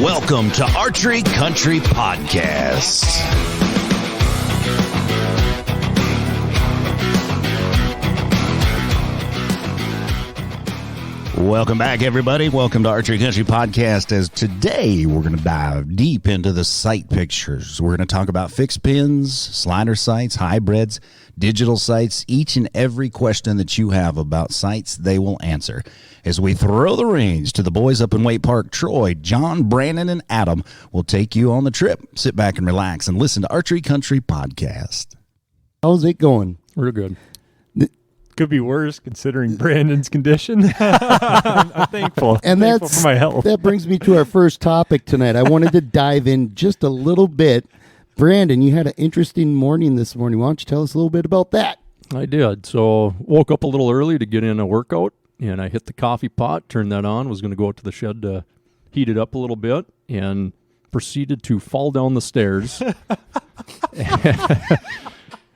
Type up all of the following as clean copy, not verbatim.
Welcome to Archery Country Podcast. Welcome back, everybody. Welcome to Archery Country Podcast. As today, we're going to dive deep into the sight pictures. We're going to talk about fixed pins, slider sights, hybrids, digital sights. Each and every question that you have about sights, they will answer. As we throw the reins to the boys up in Waite Park, Troy, John, Brandon, and Adam will take you on the trip. Sit back and relax and listen to Archery Country Podcast. How's it going? Real good. Could be worse considering Brandon's condition. I'm thankful. And thankful for my health. That brings me to our first topic tonight. I wanted to dive in just a little bit. Brandon, you had an interesting morning this morning. Why don't you tell us a little bit about that? I did. So woke up a little early to get in a workout, and I hit the coffee pot, turned that on, was going to go out to the shed to heat it up a little bit, and proceeded to fall down the stairs.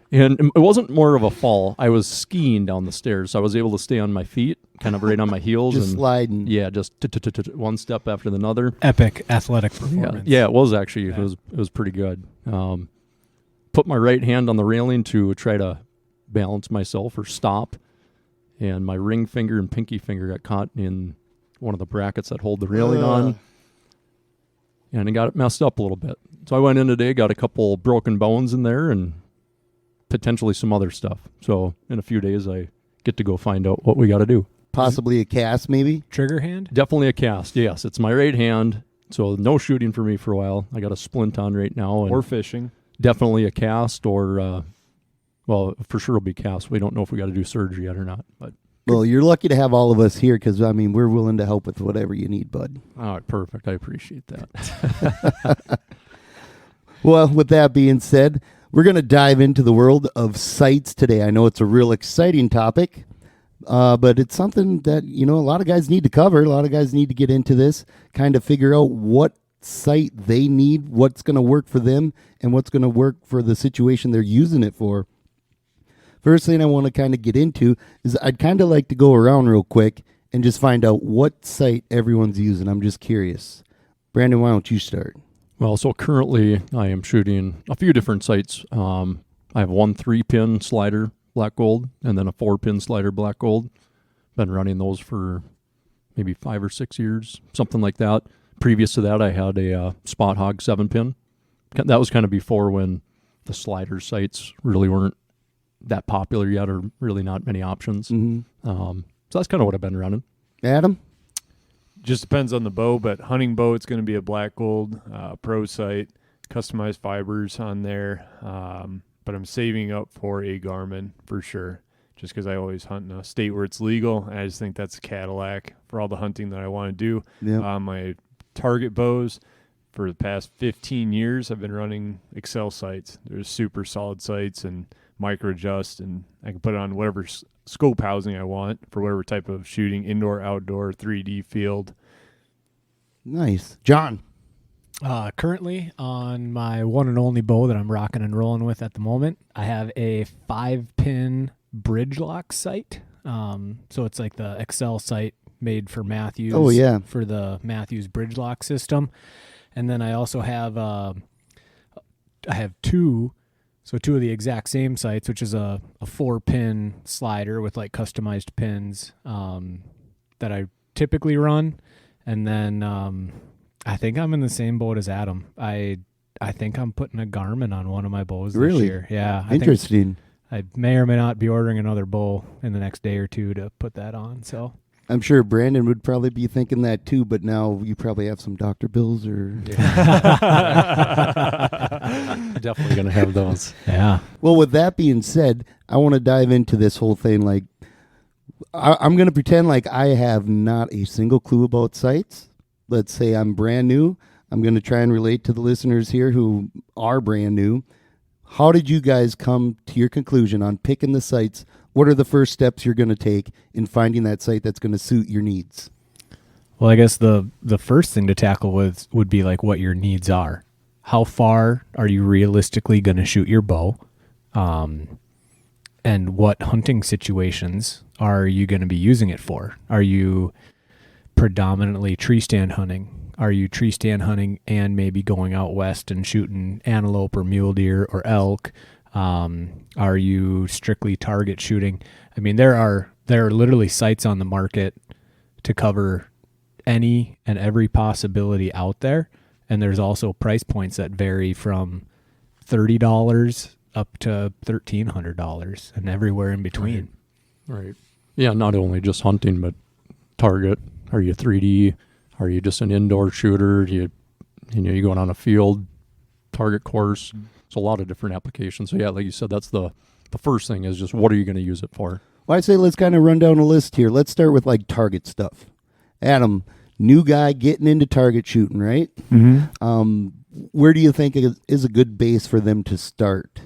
And it wasn't more of a fall. I was skiing down the stairs, so I was able to stay on my feet, kind of right on my heels. Just sliding. Yeah, just one step after another. Epic athletic performance. Yeah, it was actually. Yeah. It was pretty good. Put my right hand on the railing to try to balance myself or stop, and my ring finger and pinky finger got caught in one of the brackets that hold the railing on, and it got it messed up a little bit. So I went in today, got a couple broken bones in there, and potentially some other stuff. So in a few days, I get to go find out what we got to do. Possibly a cast, maybe? Trigger hand? Definitely a cast, yes. It's my right hand, so no shooting for me for a while. I got a splint on right now. And or fishing. Definitely a cast or, well, for sure it'll be cast. We don't know if we got to do surgery yet or not. But well, you're lucky to have all of us here because, I mean, we're willing to help with whatever you need, bud. All right, perfect. I appreciate that. Well, with that being said, we're going to dive into the world of sights today. I know it's a real exciting topic, but it's something that, a lot of guys need to cover. A lot of guys need to get into this, kind of figure out what sight they need, what's going to work for them, and what's going to work for the situation they're using it for. First thing I want to kind of get into is I'd kind of like to go around real quick and just find out what sight everyone's using. I'm just curious. Brandon, why don't you start? Well, so currently I am shooting a few different sights. I have one 3-pin slider, black gold, and then a 4-pin slider, black gold. Been running those for maybe 5 or 6 years, something like that. Previous to that, I had a Spot Hog 7-pin. That was kind of before when the slider sights really weren't that popular yet, or really not many options. Mm-hmm. So that's kind of what I've been running. Adam? Just depends on the bow, but hunting bow, it's going to be a black gold pro sight, customized fibers on there. But I'm saving up for a Garmin for sure, just because I always hunt in a state where it's legal. And I just think that's a Cadillac for all the hunting that I want to do. Yep. My target bows for the past 15 years, I've been running Excel sights. There's super solid sights and micro adjust, and I can put it on whatever scope housing I want for whatever type of shooting, indoor, outdoor, 3D field. Nice. John? Currently on my one and only bow that I'm rocking and rolling with at the moment, I have a 5-pin bridge lock sight. So it's like the Excel sight made for Matthews. Oh, yeah. For the Matthews bridge lock system. And then I also have I have two of the exact same sights, which is a 4-pin slider with like customized pins that I typically run. And then I think I'm in the same boat as Adam. I think I'm putting a Garmin on one of my bows this year. Yeah. Interesting. I may or may not be ordering another bow in the next day or two to put that on. So I'm sure Brandon would probably be thinking that too, but now you probably have some doctor bills or... Definitely going to have those. Yeah. Well, with that being said, I want to dive into this whole thing. Like, I'm going to pretend like I have not a single clue about sights. Let's say I'm brand new. I'm going to try and relate to the listeners here who are brand new. How did you guys come to your conclusion on picking the sights? What are the first steps you're going to take in finding that site that's going to suit your needs? Well, I guess the first thing to tackle would be like what your needs are. How far are you realistically going to shoot your bow? And what hunting situations are you going to be using it for? Are you predominantly tree stand hunting? Are you tree stand hunting and maybe going out west and shooting antelope or mule deer or elk? Are you strictly target shooting? I mean, there are literally sites on the market to cover any and every possibility out there. And there's also price points that vary from $30 up to $1,300 and everywhere in between. Right. Yeah, not only just hunting, but target. Are you 3D? Are you just an indoor shooter? You going on a field target course? So a lot of different applications. So yeah, like you said, that's the first thing is just what are you going to use it for? Well, I say let's kind of run down a list here. Let's start with like target stuff. Adam, new guy getting into target shooting, right? Mm-hmm. Where do you think is a good base for them to start?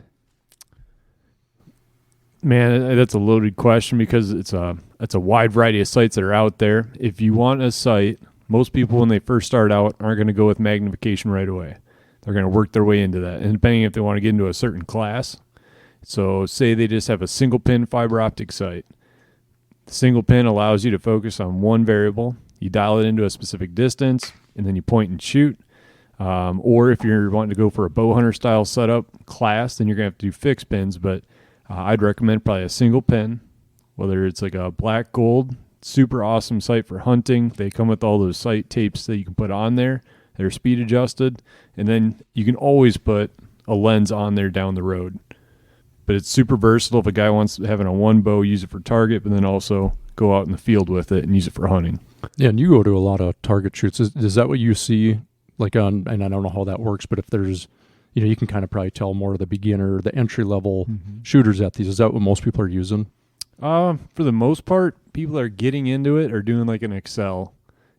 Man, that's a loaded question because it's a wide variety of sites that are out there. If you want a site, most people when they first start out aren't going to go with magnification right away. They're going to work their way into that, and depending if they want to get into a certain class. So say they just have a single pin fiber optic sight. The single pin allows you to focus on one variable. You dial it into a specific distance, and then you point and shoot. Or if you're wanting to go for a bow hunter style setup class, then you're going to have to do fixed pins. But I'd recommend probably a single pin, whether it's like a black gold, super awesome sight for hunting. They come with all those sight tapes that you can put on there. They're speed adjusted. And then you can always put a lens on there down the road. But it's super versatile if a guy wants having a one bow, use it for target, but then also go out in the field with it and use it for hunting. Yeah, and you go to a lot of target shoots. Is that what you see? Like on, and I don't know how that works, but if there's, you can kind of probably tell more of the beginner, the entry level shooters at these. Is that what most people are using? For the most part, people are getting into it or doing like an Excel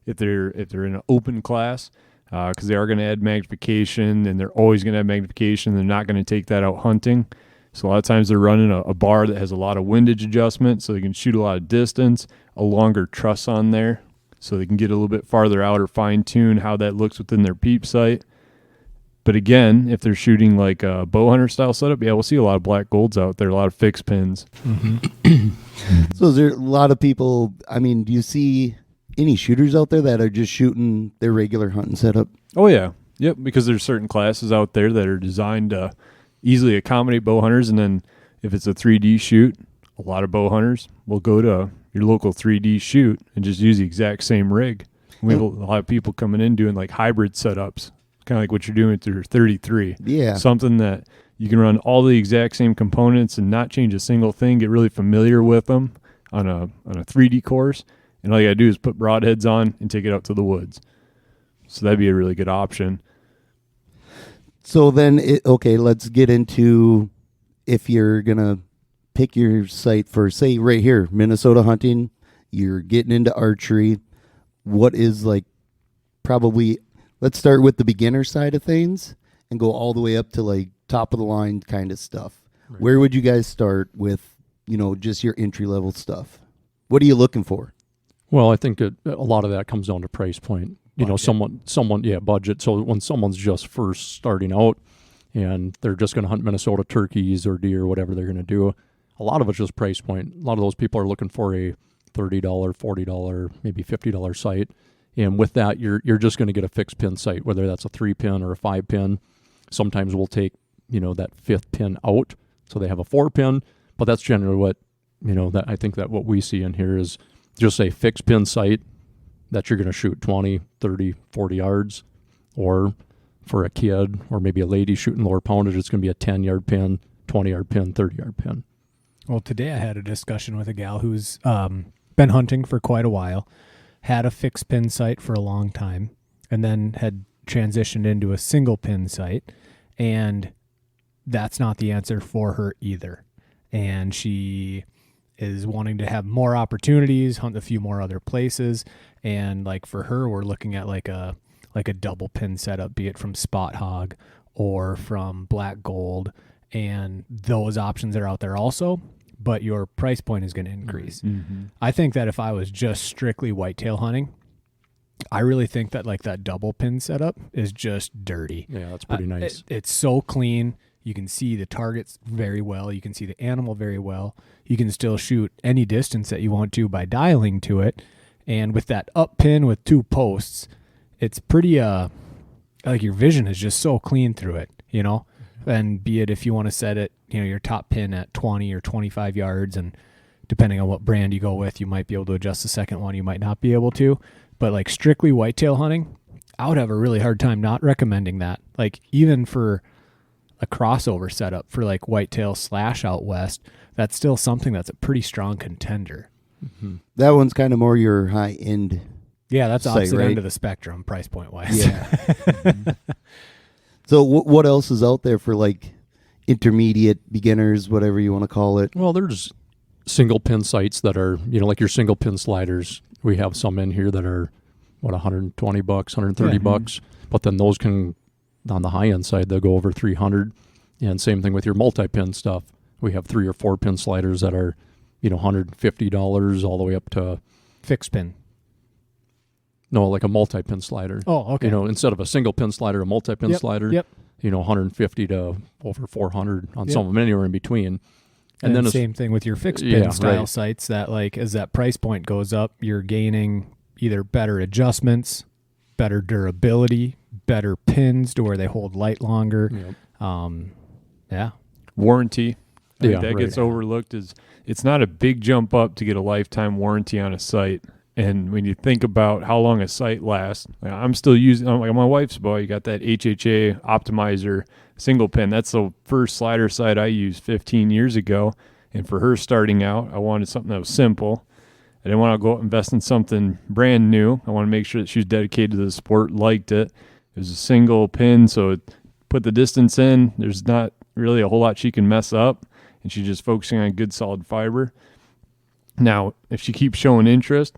if they're in an open class, because they are going to add magnification and they're always going to have magnification. They're not going to take that out hunting. So a lot of times they're running a bar that has a lot of windage adjustment so they can shoot a lot of distance, a longer truss on there so they can get a little bit farther out or fine tune how that looks within their peep sight. But again, if they're shooting like a bow hunter style setup, yeah, we'll see a lot of black golds out there, a lot of fixed pins. So is there a lot of people, I mean, do you see any shooters out there that are just shooting their regular hunting setup? Oh, yeah. Yep, because there's certain classes out there that are designed to easily accommodate bow hunters. And then if it's a 3D shoot, a lot of bow hunters will go to your local 3D shoot and just use the exact same rig. We have a lot of people coming in doing like hybrid setups, kind of like what you're doing with your 33. Yeah. Something that you can run all the exact same components and not change a single thing, get really familiar with them on a 3D course. And all you got to do is put broadheads on and take it out to the woods. So that'd be a really good option. So then, let's get into if you're going to pick your site for, say, right here, Minnesota hunting, you're getting into archery. What is like probably, let's start with the beginner side of things and go all the way up to like top of the line kind of stuff. Right. Where would you guys start with, just your entry level stuff? What are you looking for? Well, I think a lot of that comes down to price point. Budget. So when someone's just first starting out and they're just going to hunt Minnesota turkeys or deer, whatever they're going to do, a lot of it's just price point. A lot of those people are looking for a $30, $40, maybe $50 sight. And with that, you're just going to get a fixed pin sight, whether that's a 3-pin or a 5-pin. Sometimes we'll take, that 5th pin out. So they have a 4-pin, but that's generally what, that I think that what we see in here is just a fixed pin sight that you're going to shoot 20, 30, 40 yards. Or for a kid or maybe a lady shooting lower poundage, it's going to be a 10-yard pin, 20-yard pin, 30-yard pin. Well, today I had a discussion with a gal who's been hunting for quite a while, had a fixed pin sight for a long time, and then had transitioned into a single pin sight, and that's not the answer for her either. And she is wanting to have more opportunities, hunt a few more other places, and like for her, we're looking at like a double pin setup, be it from Spot Hog or from Black Gold, and those options are out there also, but your price point is going to increase. Mm-hmm. I think that if I was just strictly whitetail hunting, I really think that like that double pin setup is just dirty. Yeah, that's pretty nice. It's so clean. You can see the targets very well. You can see the animal very well. You can still shoot any distance that you want to by dialing to it. And with that up pin with 2 posts, it's pretty like your vision is just so clean through it, you know. And be it if you want to set it, you know, your top pin at 20 or 25 yards, and depending on what brand you go with, you might be able to adjust the second one, you might not be able to. But like strictly whitetail hunting, I would have a really hard time not recommending that. Like even for a crossover setup for like whitetail / out west, that's still something that's a pretty strong contender. Mm-hmm. That one's kind of more your high end. Yeah, that's Sight, opposite right? end of the spectrum, price point wise. Yeah. So what else is out there for like intermediate beginners, whatever you want to call it? Well, there's single pin sights that are, you know, like your single pin sliders. We have some in here that are, what, $120, $130. But then those can, on the high end side, they'll go over 300. And same thing with your multi-pin stuff. We have 3 or 4 pin sliders that are, you know, $150 all the way up to, Fixed pin. no, like a multi-pin slider. Oh, okay. You know, instead of a single pin slider, a multi-pin slider. Yep. You know, 150 to over 400 on Yep. some of them, anywhere in between. And then then same thing with your fixed pin Yeah, style right. sights, that like as that price point goes up, you're gaining either better adjustments, better durability, better pins to where they hold light longer. Yeah. Warranty. I think Yeah, that right. gets overlooked. Is it's not a big jump up to get a lifetime warranty on a sight. And when you think about how long a sight lasts, like I'm still using, like my wife's boy, you got that Hha Optimizer Single Pin. That's the first slider sight I used 15 years ago. And for her starting out, I wanted something that was simple. I didn't want to go out and invest in something brand new. I want to make sure that she was dedicated to the sport, liked it. It was a single pin, so it put the distance in. There's not really a whole lot she can mess up, and she's just focusing on good solid fiber. Now, if she keeps showing interest,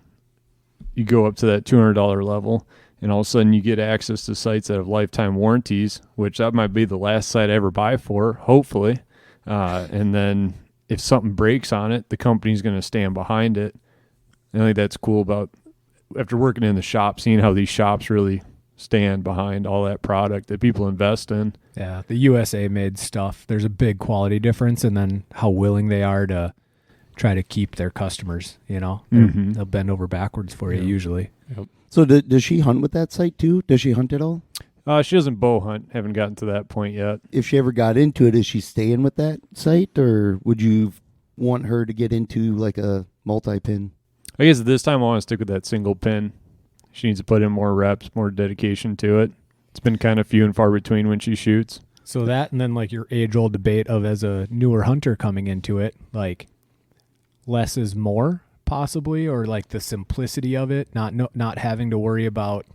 you go up to that $200 level, and all of a sudden you get access to sites that have lifetime warranties, which that might be the last site I ever buy for, hopefully. And then if something breaks on it, the company's going to stand behind it. And I think that's cool about, after working in the shop, seeing how these shops really stand behind all that product that people invest in. Yeah. The USA made stuff, there's a big quality difference, and then how willing they are to try to keep their customers, you know. They'll bend over backwards for you usually. So does she hunt with that sight too? Does she hunt at all? She doesn't bow hunt. Haven't gotten to that point yet. If she ever got into it, is she staying with that sight, or would you want her to get into like a multi-pin? I guess at this time I want to stick with that single pin. She needs to put in more reps, more dedication to it. It's been kind of few and far between when she shoots. So that, and then like your age-old debate of, as a newer hunter coming into it, like less is more possibly, or like the simplicity of it, not having to worry about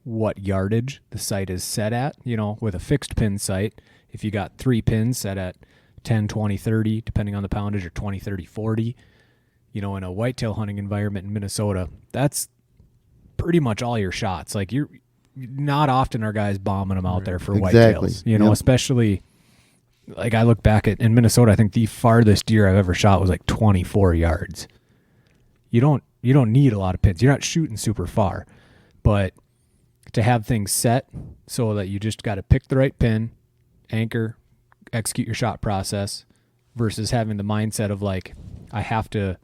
what yardage the sight is set at. You know, with a fixed pin sight, if you got 3 pins set at 10, 20, 30, depending on the poundage, or 20, 30, 40, you know, in a whitetail hunting environment in Minnesota, that's pretty much all your shots. Like, you're not often are guys bombing them out there for Exactly. whitetails, you know, especially like I look back at in Minnesota, I think the farthest deer I've ever shot was like 24 yards. You don't need a lot of pins. You're not shooting super far, but to have things set so that you just got to pick the right pin, anchor, execute your shot process, versus having the mindset of like, I have to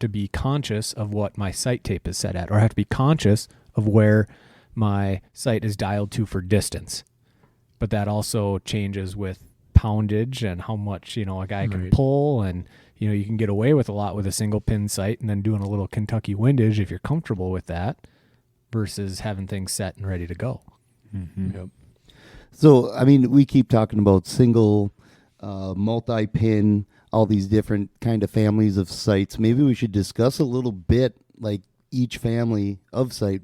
be conscious of what my sight tape is set at, or I have to be conscious of where my sight is dialed to for distance. But that also changes with poundage and how much, you know, a guy can pull, and, you know, you can get away with a lot with a single pin sight and then doing a little Kentucky windage if you're comfortable with that, versus having things set and ready to go. Yep. So, I mean, we keep talking about single, multi-pin, all these different kind of families of sights. Maybe we should discuss a little bit, like, each family of sight.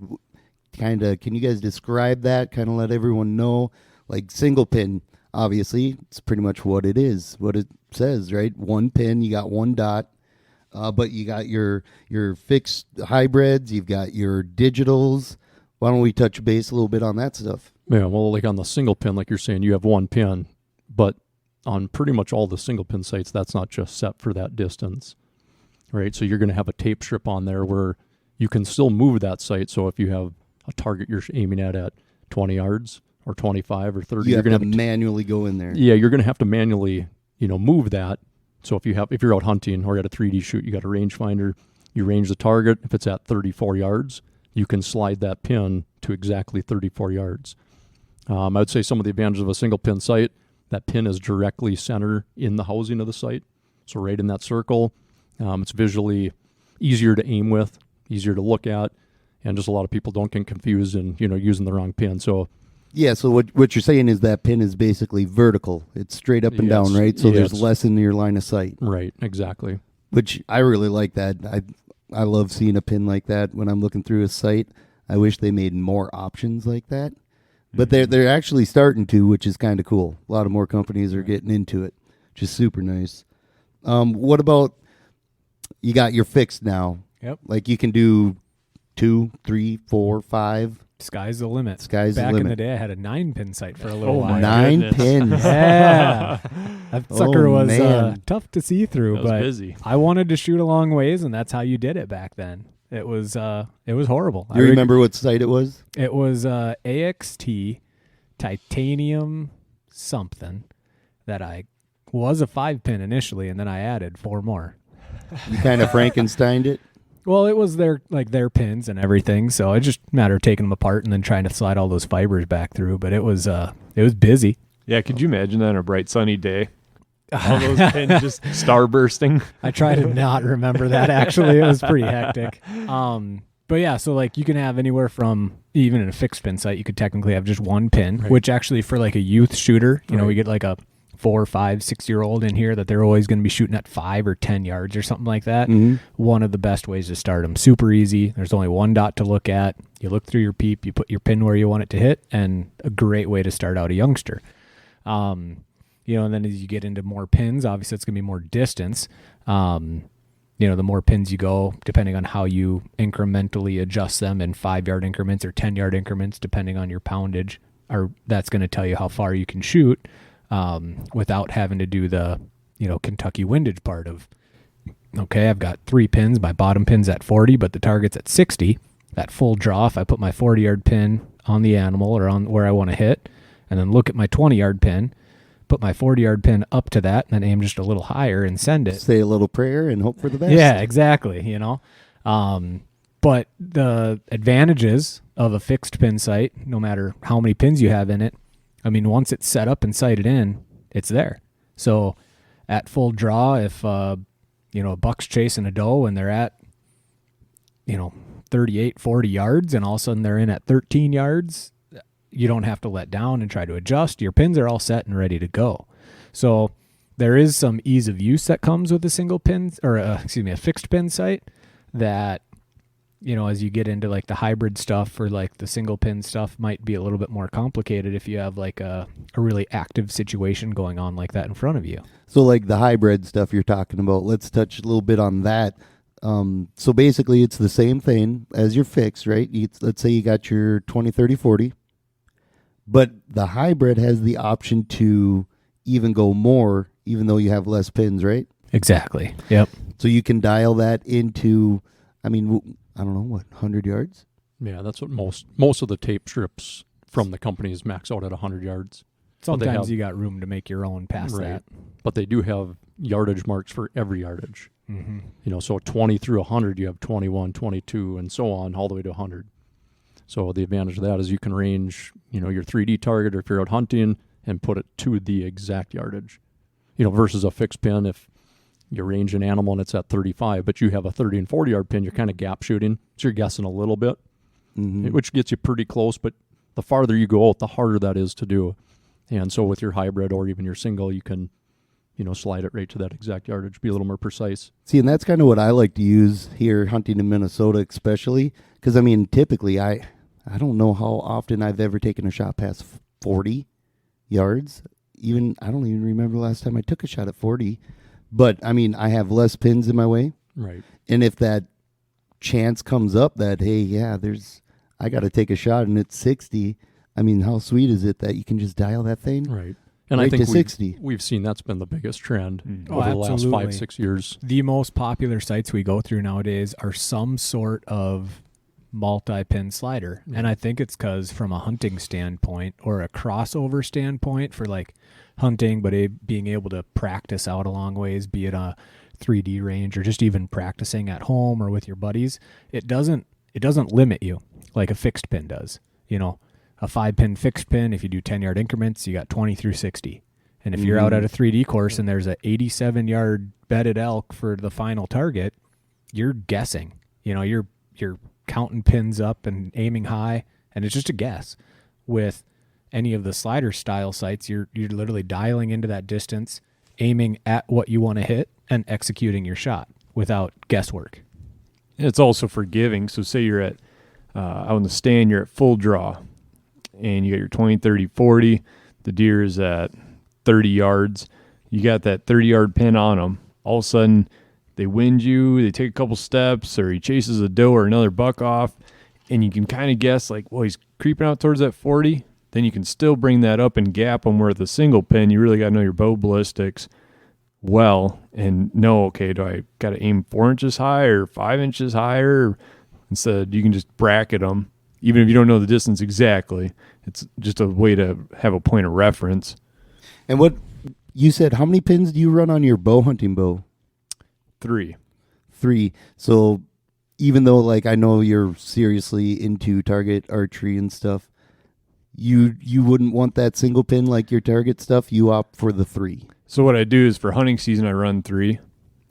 Kind of, can you guys describe that? Kind of let everyone know. Like, single pin, obviously, it's pretty much what it is, what it says, right? One pin, you got one dot. But you got your fixed hybrids, you've got your digitals. Why don't we touch base a little bit on that stuff? Yeah, well, like on the single pin, like you're saying, you have one pin, but on pretty much all the single pin sights, that's not just set for that distance, right? So you're going to have a tape strip on there where you can still move that sight. So if you have a target you're aiming at 20 yards or 25 or 30, You're you're going to manually go in there. Yeah, you're going to have to manually, you know, move that. So if you're out hunting or at a 3D shoot, you got a rangefinder, You range the target. If it's at 34 yards, you can slide that pin to exactly 34 yards. I would say some of the advantages of a single pin sight, that pin is directly center in the housing of the sight. So right in that circle, it's visually easier to aim with, easier to look at, and just a lot of people don't get confused and, using the wrong pin. So Yeah, so what you're saying is that pin is basically vertical. It's straight up and down, right? So there's less in your line of sight. Right, exactly. Which I really like that. I love seeing a pin like that when I'm looking through a sight. I wish they made more options like that. But they're actually starting to, which is kind of cool. A lot of more companies are getting into it, which is super nice. What about, you got your fixed now? Yep. Like you can do 2, 3, 4, 5. Sky's the limit. Sky's the Back limit. in the day, I had a 9-pin sight for a little while. 9 goodness. pins. Yeah. That sucker was man. tough to see through, That was but busy. I wanted to shoot a long ways, and that's how you did it back then. It was horrible. You remember what sight it was? It was AXT titanium something that I was a 5-pin initially, and then I added 4 more. You kind of Frankensteined it? Well, it was their pins and everything, so it just mattered of taking them apart and then trying to slide all those fibers back through. But it was busy. Yeah, could you imagine that on a bright sunny day? All those pins just starbursting. I try to not remember that. Actually, it was pretty hectic. But yeah, so like you can have anywhere from, even in a fixed pin sight, you could technically have just 1 pin, Right. which actually for like a youth shooter, Right. we get like a 4, 5, 6-year-old in here that they're always going to be shooting at 5 or 10 yards or something like that. Mm-hmm. One of the best ways to start them. Super easy. There's only 1 dot to look at. You look through your peep, you put your pin where you want it to hit, and a great way to start out a youngster. And then as you get into more pins, obviously it's going to be more distance. The more pins you go, depending on how you incrementally adjust them in 5-yard increments or 10-yard increments, depending on your poundage, that's going to tell you how far you can shoot without having to do the, Kentucky windage part of, okay, I've got 3 pins. My bottom pin's at 40, but the target's at 60. That full draw, if I put my 40-yard pin on the animal or on where I want to hit, and then look at my 20-yard pin, put my 40-yard pin up to that, and then aim just a little higher and send it. Say a little prayer and hope for the best. Yeah, exactly. But the advantages of a fixed pin sight, no matter how many pins you have in it, once it's set up and sighted in, it's there. So at full draw, if a buck's chasing a doe and they're at 38, 40 yards, and all of a sudden they're in at 13 yards, you don't have to let down and try to adjust. Your pins are all set and ready to go. So there is some ease of use that comes with a single pin, or a fixed pin sight that, as you get into like the hybrid stuff or like the single pin stuff, might be a little bit more complicated if you have like a really active situation going on like that in front of you. So like the hybrid stuff you're talking about, let's touch a little bit on that. So basically it's the same thing as your fixed, right? Let's say you got your 20, 30, 40. But the hybrid has the option to even go more, even though you have less pins, right? Exactly. Yep. So you can dial that into, I don't know, 100 yards? Yeah, that's what most of the tape strips from the companies max out at 100 yards. Sometimes you got room to make your own past that. But they do have yardage marks for every yardage. Mm-hmm. So 20 through 100, you have 21, 22, and so on, all the way to 100. So the advantage of that is you can range, your 3D target, or if you're out hunting, and put it to the exact yardage. Versus a fixed pin, if you range an animal and it's at 35, but you have a 30 and 40-yard pin, you're kind of gap shooting, so you're guessing a little bit, which gets you pretty close, but the farther you go out, the harder that is to do. And so with your hybrid or even your single, you can, slide it right to that exact yardage, be a little more precise. See, and that's kind of what I like to use here hunting in Minnesota, especially because, typically I don't know how often I've ever taken a shot past 40 yards. I don't even remember the last time I took a shot at 40. But, I have less pins in my way. Right. And if that chance comes up that, hey, yeah, I got to take a shot and it's 60, how sweet is it that you can just dial that thing? Right. And right I think to 60. We've seen that's been the biggest trend Oh, over the last absolutely. 5-6 years. The most popular sites we go through nowadays are some sort of multi-pin slider. And I think it's because from a hunting standpoint or a crossover standpoint for like hunting, but being able to practice out a long ways, be it a 3D range or just even practicing at home or with your buddies, it doesn't limit you like a fixed pin does. You know, a 5-pin fixed pin, if you do 10-yard increments, you got 20 through 60. And if you're out at a 3D course and there's a 87-yard bedded elk for the final target, you're guessing. You know, you're counting pins up and aiming high, and it's just a guess. With any of the slider style sights, you're literally dialing into that distance, aiming at what you want to hit, and executing your shot without guesswork. And it's also forgiving. So say you're at out in the stand, you're at full draw, and you got your 20, 30, 40. The deer is at 30 yards. You got that 30-yard pin on them. All of a sudden, they wind you, they take a couple steps, or he chases a doe or another buck off, and you can kind of guess, like, well, he's creeping out towards that 40. Then you can still bring that up and gap them, where with a single pin, you really got to know your bow ballistics well and know, okay, do I got to aim 4 inches high or 5 inches higher? Instead, you can just bracket them. Even if you don't know the distance exactly, it's just a way to have a point of reference. And what you said, how many pins do you run on your bow hunting bow? 3. So even though, like, I know you're seriously into target archery and stuff, you wouldn't want that single pin like your target stuff. You opt for the 3. So what I do is for hunting season, I run 3.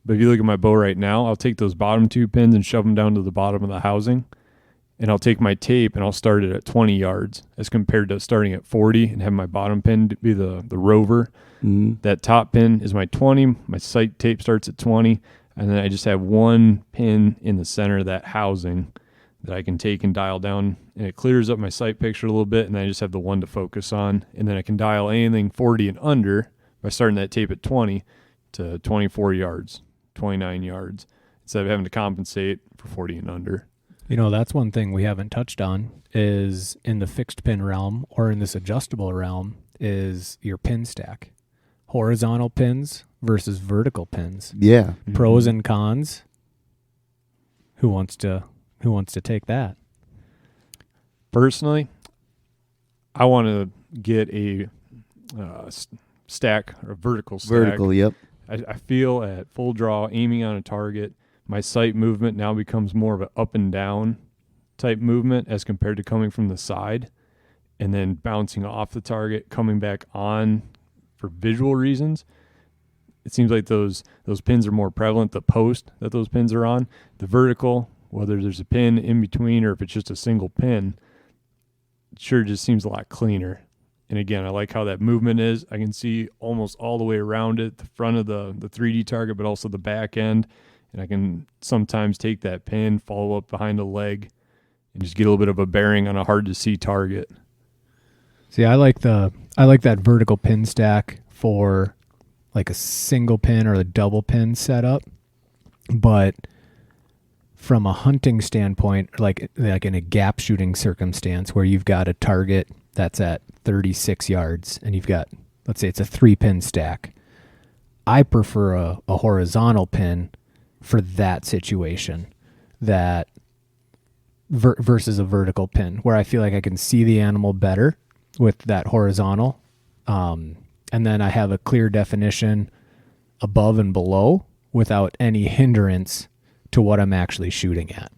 But if you look at my bow right now, I'll take those bottom 2 pins and shove them down to the bottom of the housing. And I'll take my tape and I'll start it at 20 yards as compared to starting at 40 and have my bottom pin be the rover. Mm-hmm. That top pin is my 20. My sight tape starts at 20. And then I just have 1 pin in the center of that housing that I can take and dial down. And it clears up my sight picture a little bit. And then I just have the one to focus on. And then I can dial anything 40 and under by starting that tape at 20 to 24 yards, 29 yards, instead of having to compensate for 40 and under. You know, that's one thing we haven't touched on is in the fixed pin realm or in this adjustable realm is your pin stack. Horizontal pins versus vertical pins. Yeah. Pros and cons. Who wants to take that? Personally, I want to get a stack or a vertical stack. Vertical, yep. I feel at full draw, aiming on a target, my sight movement now becomes more of an up and down type movement as compared to coming from the side and then bouncing off the target, coming back on for visual reasons. It seems like those pins are more prevalent, the post that those pins are on. The vertical, whether there's a pin in between or if it's just a single pin, it sure just seems a lot cleaner. And again, I like how that movement is. I can see almost all the way around it, the front of the 3D target, but also the back end. And I can sometimes take that pin, follow up behind the leg, and just get a little bit of a bearing on a hard to see target. See, I like that vertical pin stack for like a single pin or a double pin setup. But from a hunting standpoint, like in a gap shooting circumstance where you've got a target that's at 36 yards and you've got, let's say it's a 3-pin stack, I prefer a horizontal pin for that situation that versus a vertical pin where I feel like I can see the animal better with that horizontal. And then I have a clear definition above and below without any hindrance to what I'm actually shooting at.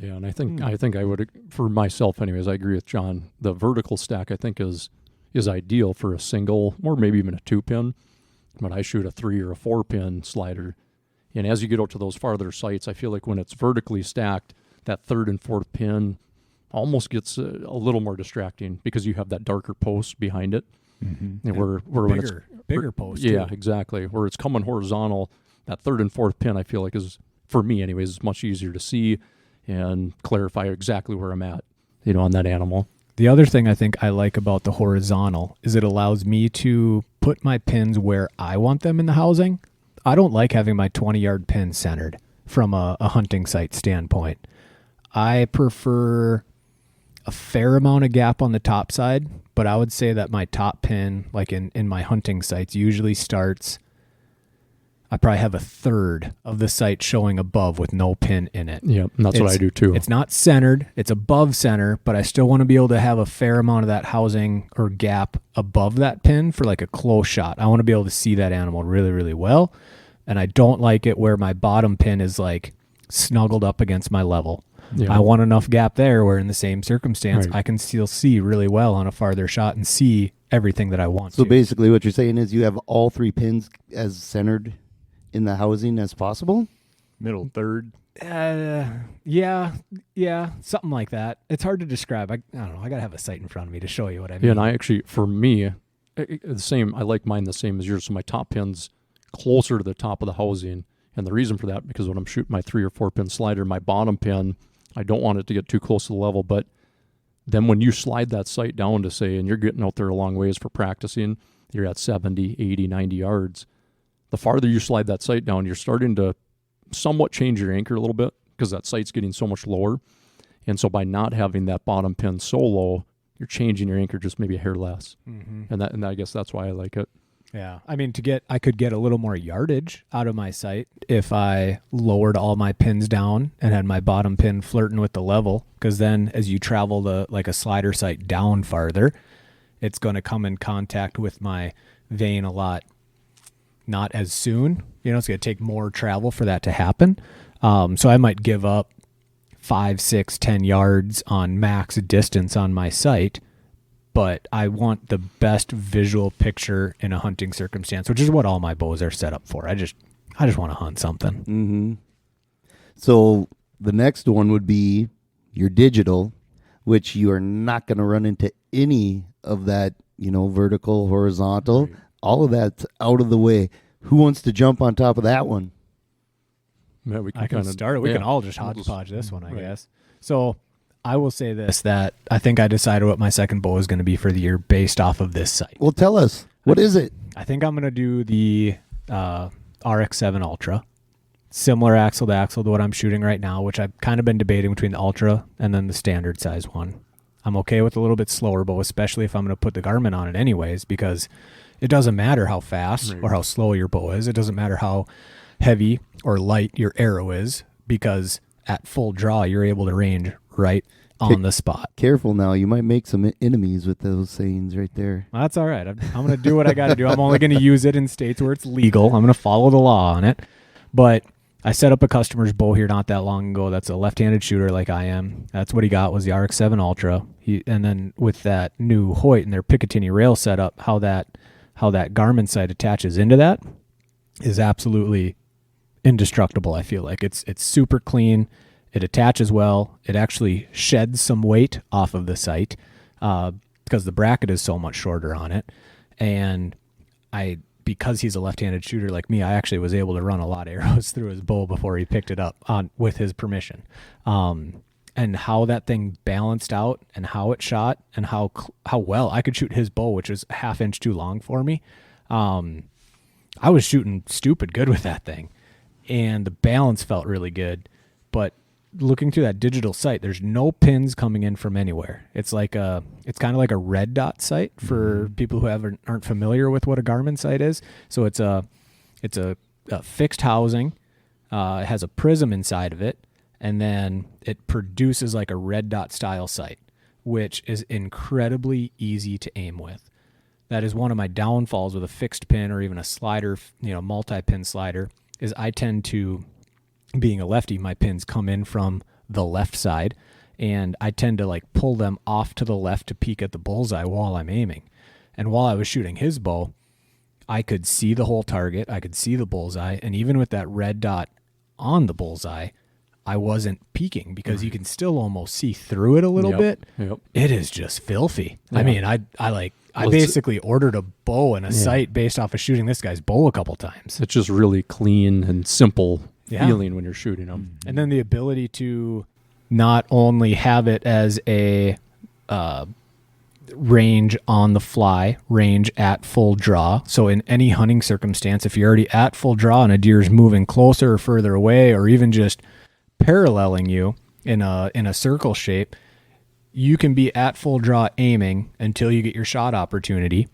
Yeah, and I think I would, for myself anyways, I agree with John. The vertical stack I think is ideal for a single or maybe even a 2-pin. But I shoot a 3 or a 4-pin slider. And as you get out to those farther sites, I feel like when it's vertically stacked, that 3rd and 4th pin almost gets a little more distracting because you have that darker post behind it. Mm-hmm. And where when it's bigger post. Yeah, too. exactly. Where it's coming horizontal, that 3rd and 4th pin I feel like is, for me anyways, is much easier to see and clarify exactly where I'm at, on that animal. The other thing I think I like about the horizontal is it allows me to put my pins where I want them in the housing. I don't like having my 20-yard pin centered from a hunting site standpoint. I prefer a fair amount of gap on the top side, but I would say that my top pin, like in my hunting sites, usually starts, I probably have a 1/3 of the site showing above with no pin in it. Yeah, and that's what I do too. It's not centered, it's above center, but I still want to be able to have a fair amount of that housing or gap above that pin for like a close shot. I want to be able to see that animal really, really well, and I don't like it where my bottom pin is like snuggled up against my level. Yeah. I want enough gap there where in the same circumstance, Right. I can still see really well on a farther shot and see everything that I want So to. basically what you're saying is you have all 3 pins as centered in the housing as possible? Middle third. Yeah, something like that. It's hard to describe. I don't know. I got to have a sight in front of me to show you what I mean. Yeah, and I actually, for me, the same. I like mine the same as yours. So my top pin's closer to the top of the housing, and the reason for that because when I'm shooting my 3 or 4 pin slider, my bottom pin, I don't want it to get too close to the level. But then when you slide that sight down to say, and you're getting out there a long ways for practicing, you're at 70, 80, 90 yards. The farther you slide that sight down, you're starting to somewhat change your anchor a little bit because that sight's getting so much lower. And so by not having that bottom pin so low, you're changing your anchor just maybe a hair less. Mm-hmm. And I guess that's why I like it. Yeah. I mean, I could get a little more yardage out of my sight if I lowered all my pins down and had my bottom pin flirting with the level. Because then as you travel like a slider sight down farther, it's going to come in contact with my vane a lot. Not as soon, it's going to take more travel for that to happen. So I might give up 5, 6, 10 yards on max distance on my sight, but I want the best visual picture in a hunting circumstance, which is what all my bows are set up for. I just want to hunt something. Mm-hmm. So the next one would be your digital, which you are not going to run into any of that, vertical, horizontal. Right. All of that's out of the way. Who wants to jump on top of that one? Yeah, we I can start it. We can all just hodgepodge this one, I guess. So I will say this, that I think I decided what my second bow is going to be for the year based off of this sight. Well, tell us. What is it? I think I'm going to do the RX-7 Ultra. Similar axle to axle to what I'm shooting right now, which I've kind of been debating between the Ultra and then the standard size one. I'm okay with a little bit slower bow, especially if I'm going to put the Garmin on it anyways, because it doesn't matter how fast or how slow your bow is. It doesn't matter how heavy or light your arrow is, because at full draw, you're able to range right on the spot. Careful now. You might make some enemies with those sayings right there. Well, that's all right. I'm going to do what I got to do. I'm only going to use it in states where it's legal. I'm going to follow the law on it. But I set up a customer's bow here not that long ago. That's a left-handed shooter like I am. That's what he got, was the RX-7 Ultra. And then with that new Hoyt and their Picatinny rail setup, how that Garmin sight attaches into that is absolutely indestructible. I feel like it's super clean. It attaches well. It actually sheds some weight off of the sight because the bracket is so much shorter on it. And because he's a left-handed shooter like me, I actually was able to run a lot of arrows through his bow before he picked it up with his permission. And how that thing balanced out and how it shot and how well I could shoot his bow, which was a half inch too long for me. I was shooting stupid good with that thing, and the balance felt really good. But looking through that digital sight, there's no pins coming in from anywhere. It's kind of like a red dot sight for people who aren't familiar with what a Garmin sight is. So it's a fixed housing. It has a prism inside of it, and then it produces like a red dot style sight, which is incredibly easy to aim with. That is one of my downfalls with a fixed pin or even a slider, multi-pin slider, is I tend to, being a lefty, my pins come in from the left side, and I tend to like pull them off to the left to peek at the bullseye while I'm aiming. And while I was shooting his bow, I could see the whole target, I could see the bullseye, and even with that red dot on the bullseye, I wasn't peeking because you can still almost see through it a little bit. Yep. It is just filthy. Yeah. I mean, I basically ordered a bow and a sight based off of shooting this guy's bow a couple times. It's just really clean and simple feeling when you're shooting them. And then the ability to not only have it as a range on the fly, range at full draw. So in any hunting circumstance, if you're already at full draw and a deer is moving closer or further away, or even just paralleling you in a circle shape, you can be at full draw aiming until you get your shot opportunity.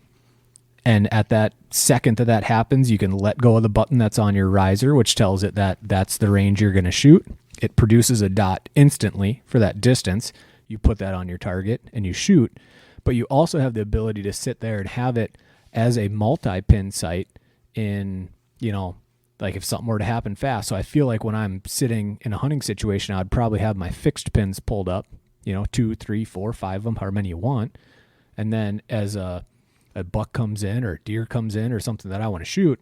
And at that second that happens, you can let go of the button that's on your riser, which tells it that that's the range you're going to shoot. It produces a dot instantly for that distance. You put that on your target and you shoot. But you also have the ability to sit there and have it as a multi-pin sight in, like if something were to happen fast. So I feel like when I'm sitting in a hunting situation, I'd probably have my fixed pins pulled up, 2, 3, 4, 5 of them, however many you want. And then as a buck comes in or a deer comes in or something that I want to shoot,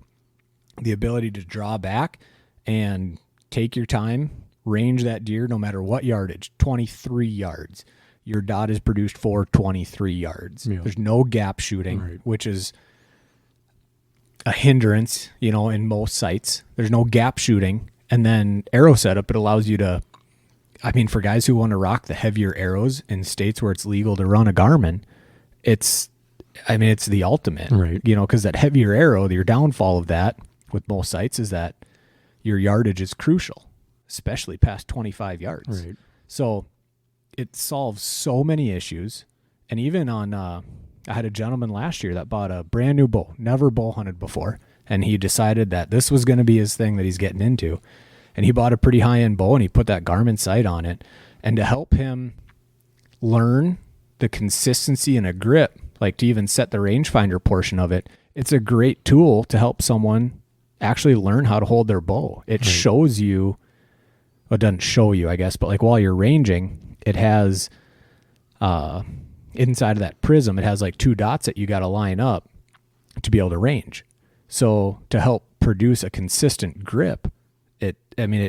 the ability to draw back and take your time, range that deer no matter what yardage, 23 yards. Your dot is produced for 23 yards. Yeah. There's no gap shooting, which is a hindrance, in most sites. There's no gap shooting. And then arrow setup, it allows you to, for guys who want to rock the heavier arrows in states where it's legal to run a Garmin, it's the ultimate, right? Because that heavier arrow, your downfall of that with most sites is that your yardage is crucial, especially past 25 yards. Right. So it solves so many issues. And even on, I had a gentleman last year that bought a brand new bow, never bow hunted before. And he decided that this was going to be his thing that he's getting into. And he bought a pretty high-end bow and he put that Garmin sight on it. And to help him learn the consistency and a grip, like to even set the rangefinder portion of it, it's a great tool to help someone actually learn how to hold their bow. It shows you, well, it doesn't show you, I guess, but like while you're ranging, it has inside of that prism, it has like 2 dots that you got to line up to be able to range. So to help produce a consistent grip, it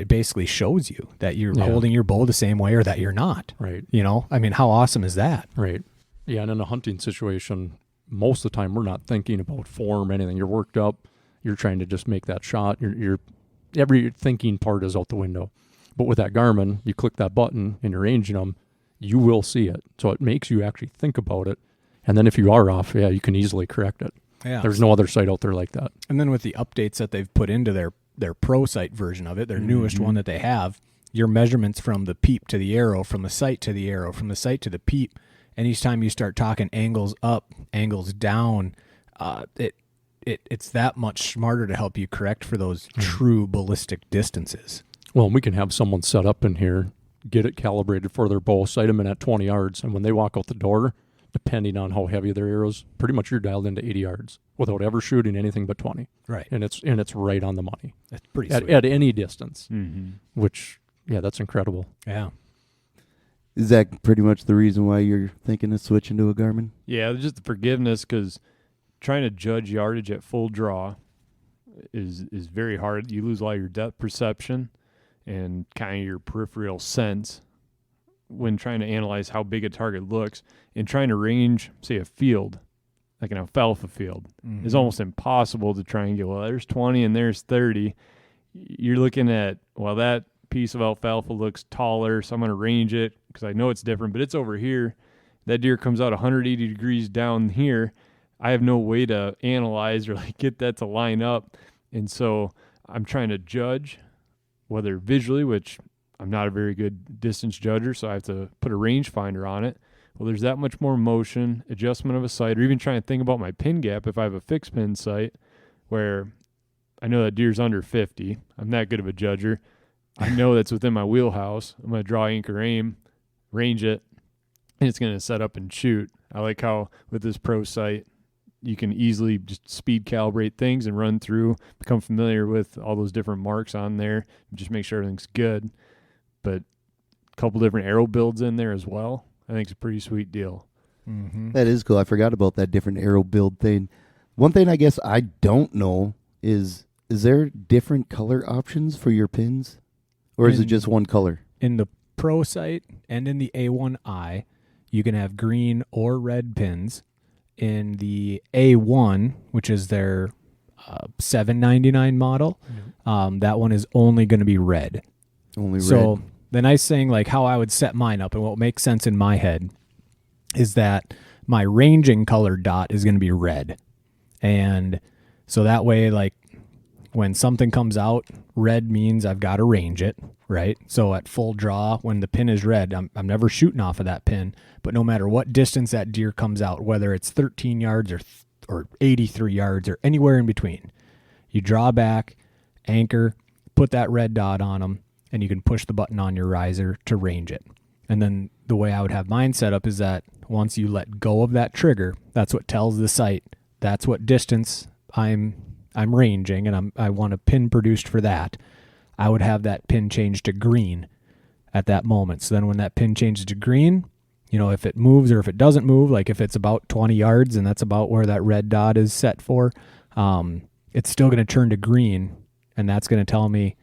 basically shows you that you're holding your bow the same way or that you're not. Right. How awesome is that? Right. Yeah, and in a hunting situation, most of the time we're not thinking about form, anything. You're worked up. You're trying to just make that shot. You're every thinking part is out the window. But with that Garmin, you click that button and you're ranging them, you will see it. So it makes you actually think about it. And then if you are off, you can easily correct it. Yeah. There's no other site out there like that. And then with the updates that they've put into their pro site version of it, their newest one that they have, your measurements from the peep to the arrow, from the sight to the arrow, from the sight to the peep, and each time you start talking angles up, angles down, it's that much smarter to help you correct for those true ballistic distances. Well, we can have someone set up in here, get it calibrated for their bow, sight them in at 20 yards, and when they walk out the door, depending on how heavy their arrows, pretty much you're dialed into 80 yards without ever shooting anything but 20. Right. And it's right on the money. That's pretty sweet. At any distance, which, that's incredible. Yeah. Is that pretty much the reason why you're thinking of switching to a Garmin? Yeah, just the forgiveness, because trying to judge yardage at full draw is very hard. You lose a lot of your depth perception and kind of your peripheral sense when trying to analyze how big a target looks. And trying to range, say, a field, like an alfalfa field, is almost impossible to try and get, well, there's 20 and there's 30. You're looking at, well, that piece of alfalfa looks taller, so I'm going to range it because I know it's different, but it's over here. That deer comes out 180 degrees down here. I have no way to analyze or get that to line up. And so I'm trying to judge whether visually, which I'm not a very good distance judger, so I have to put a rangefinder on it. Well, there's that much more motion, adjustment of a sight, or even trying to think about my pin gap if I have a fixed pin sight where I know that deer's under 50. I'm that good of a judger. I know that's within my wheelhouse. I'm going to draw anchor aim, range it, and it's going to set up and shoot. I like how with this pro sight, you can easily just speed calibrate things and run through, become familiar with all those different marks on there, and just make sure everything's good. But a couple different arrow builds in there as well. I think it's a pretty sweet deal. That is cool. I forgot about that different arrow build thing. One thing I guess I don't know is there different color options for your pins? Or is it just one color? In the Pro sight and in the A1i, you can have green or red pins. In the A1, which is their $799 model, that one is only going to be red. Only red. So the nice thing, like how I would set mine up and what makes sense in my head is that my ranging color dot is going to be red. And so that way, like when something comes out, red means I've got to range it, right? So at full draw, when the pin is red, I'm never shooting off of that pin. But no matter what distance that deer comes out, whether it's 13 yards or 83 yards or anywhere in between, you draw back, anchor, put that red dot on them, and you can push the button on your riser to range it. And then the way I would have mine set up is that once you let go of that trigger, that's what tells the sight that's what distance I'm I'm ranging and I want a pin produced for that, I would have that pin change to green at that moment. So then when that pin changes to green, if it moves or if it doesn't move, like if it's about 20 yards and that's about where that red dot is set for, it's still going to turn to green, and that's going to tell me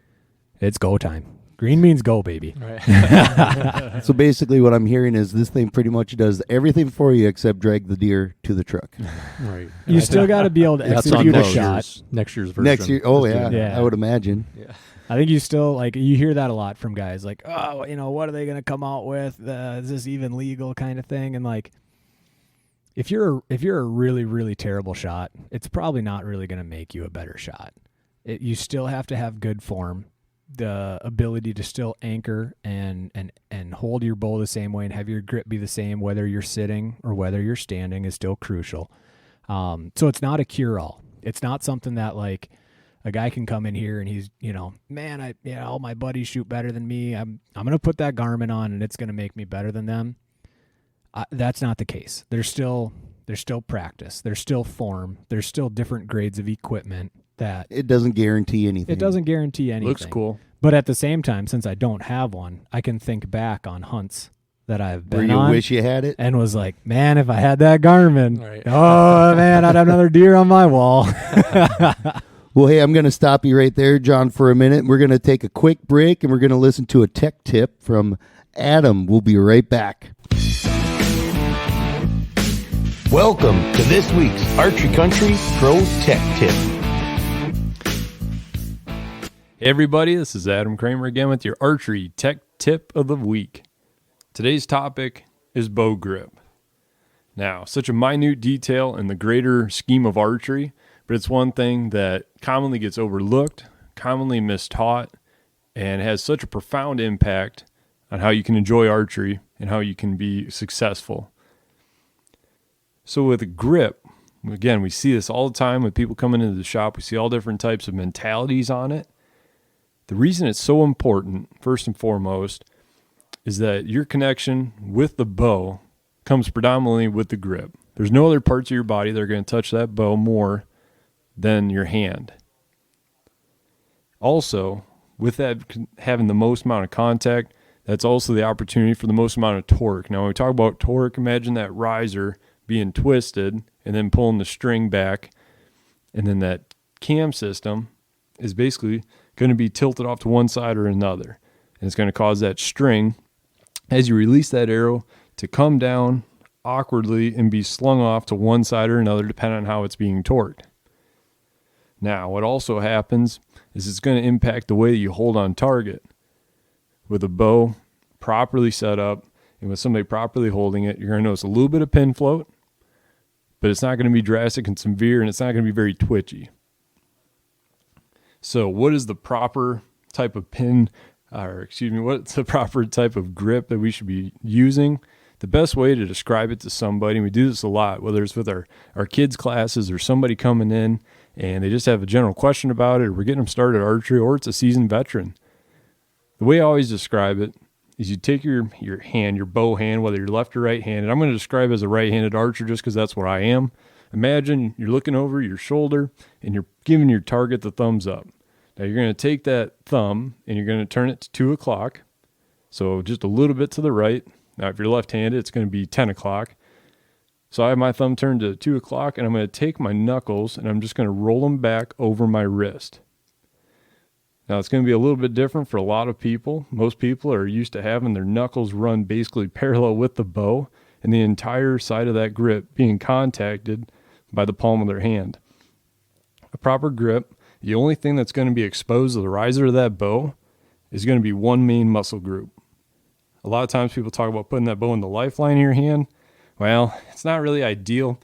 it's go time. Green means go, baby. Right. So basically what I'm hearing is this thing pretty much does everything for you except drag the deer to the truck. Right. You still got to be able to That's on execute a shot. next year's version. Next year, oh yeah, Yeah. I would imagine. Yeah. I think you still, like, you hear that a lot from guys, like, oh, what are they going to come out with? Is this even legal kind of thing? And like, if you're a really, really terrible shot, it's probably not really going to make you a better shot. You still have to have good form, the ability to still anchor and hold your bow the same way and have your grip be the same, whether you're sitting or whether you're standing, is still crucial. So it's not a cure-all. It's not something that, like, a guy can come in here and he's, man, all my buddies shoot better than me. I'm going to put that Garmin on and it's going to make me better than them. That's not the case. There's still practice. There's still form. There's still different grades of equipment that It doesn't guarantee anything. it doesn't guarantee anything. Looks cool. But at the same time, since I don't have one, I can think back on hunts that I've Where been you on wish you had it. and was like, man, if I had that Garmin, Right. oh man, I'd have another deer on my wall. Well, hey, I'm going to stop you right there, John, for a minute. We're going to take a quick break, and we're going to listen to a tech tip from Adam. We'll be right back. Welcome to this week's Archery Country Pro Tech Tip. Hey everybody, this is Adam Kramer again with your archery tech tip of the week. Today's topic is bow grip. Now, such a minute detail in the greater scheme of archery, but it's one thing that commonly gets overlooked, commonly mistaught, and has such a profound impact on how you can enjoy archery and how you can be successful. So with a grip, again, we see this all the time with people coming into the shop. We see all different types of mentalities on it. The reason it's so important, first and foremost, is that your connection with the bow comes predominantly with the grip. There's no other parts of your body that are going to touch that bow more than your hand. Also, with that having the most amount of contact, that's also the opportunity for the most amount of torque. Now, when we talk about torque, imagine that riser being twisted and then pulling the string back, and then that cam system is basically going to be tilted off to one side or another. And it's going to cause that string, as you release that arrow, to come down awkwardly and be slung off to one side or another depending on how it's being torqued. Now, what also happens is it's going to impact the way that you hold on target. With a bow properly set up and with somebody properly holding it, you're going to notice a little bit of pin float, but it's not going to be drastic and severe, and it's not going to be very twitchy. So what is the proper type of what's the proper type of grip that we should be using? The best way to describe it to somebody, and we do this a lot, whether it's with our kids' classes or somebody coming in and they just have a general question about it, or we're getting them started archery, or it's a seasoned veteran. The way I always describe it is you take your hand, your bow hand, whether you're left or right-handed. I'm going to describe it as a right-handed archer just because that's what I am. Imagine you're looking over your shoulder and you're giving your target the thumbs up. Now you're going to take that thumb and you're going to turn it to 2 o'clock. So just a little bit to the right. Now if you're left-handed, it's going to be 10 o'clock. So I have my thumb turned to 2 o'clock, and I'm going to take my knuckles and I'm just going to roll them back over my wrist. Now it's going to be a little bit different for a lot of people. Most people are used to having their knuckles run basically parallel with the bow and the entire side of that grip being contacted by the palm of their hand. A proper grip, the only thing that's going to be exposed to the riser of that bow is going to be one main muscle group. A lot of times people talk about putting that bow in the lifeline of your hand. Well, it's not really ideal.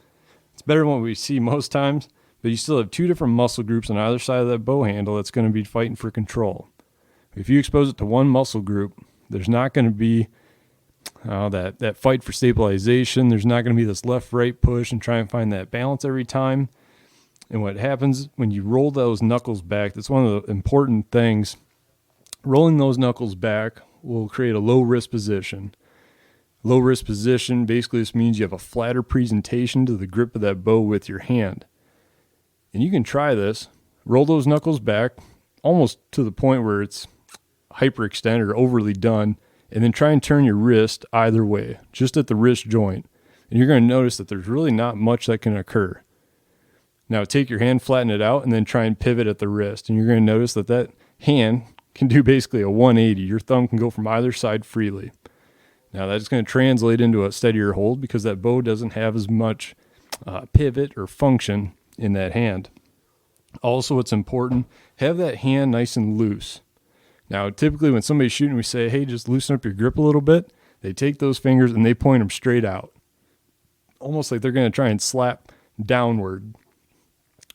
It's better than what we see most times, but you still have 2 different muscle groups on either side of that bow handle that's going to be fighting for control. If you expose it to one muscle group, there's not going to be that fight for stabilization. There's not going to be this left-right push and try and find that balance every time. And what happens when you roll those knuckles back, that's one of the important things. Rolling those knuckles back will create a low-risk position. Low-risk position basically just means you have a flatter presentation to the grip of that bow with your hand. And you can try this Roll those knuckles back almost to the point where it's hyperextended or overly done, and then try and turn your wrist either way, just at the wrist joint. And you're going to notice that there's really not much that can occur. Now take your hand, flatten it out, and then try and pivot at the wrist. And you're going to notice that that hand can do basically a 180. Your thumb can go from either side freely. Now that's going to translate into a steadier hold because that bow doesn't have as much pivot or function in that hand. Also, what's important, have that hand nice and loose. Now, typically when somebody's shooting, we say, hey, just loosen up your grip a little bit. They take those fingers and they point them straight out, almost like they're going to try and slap downward.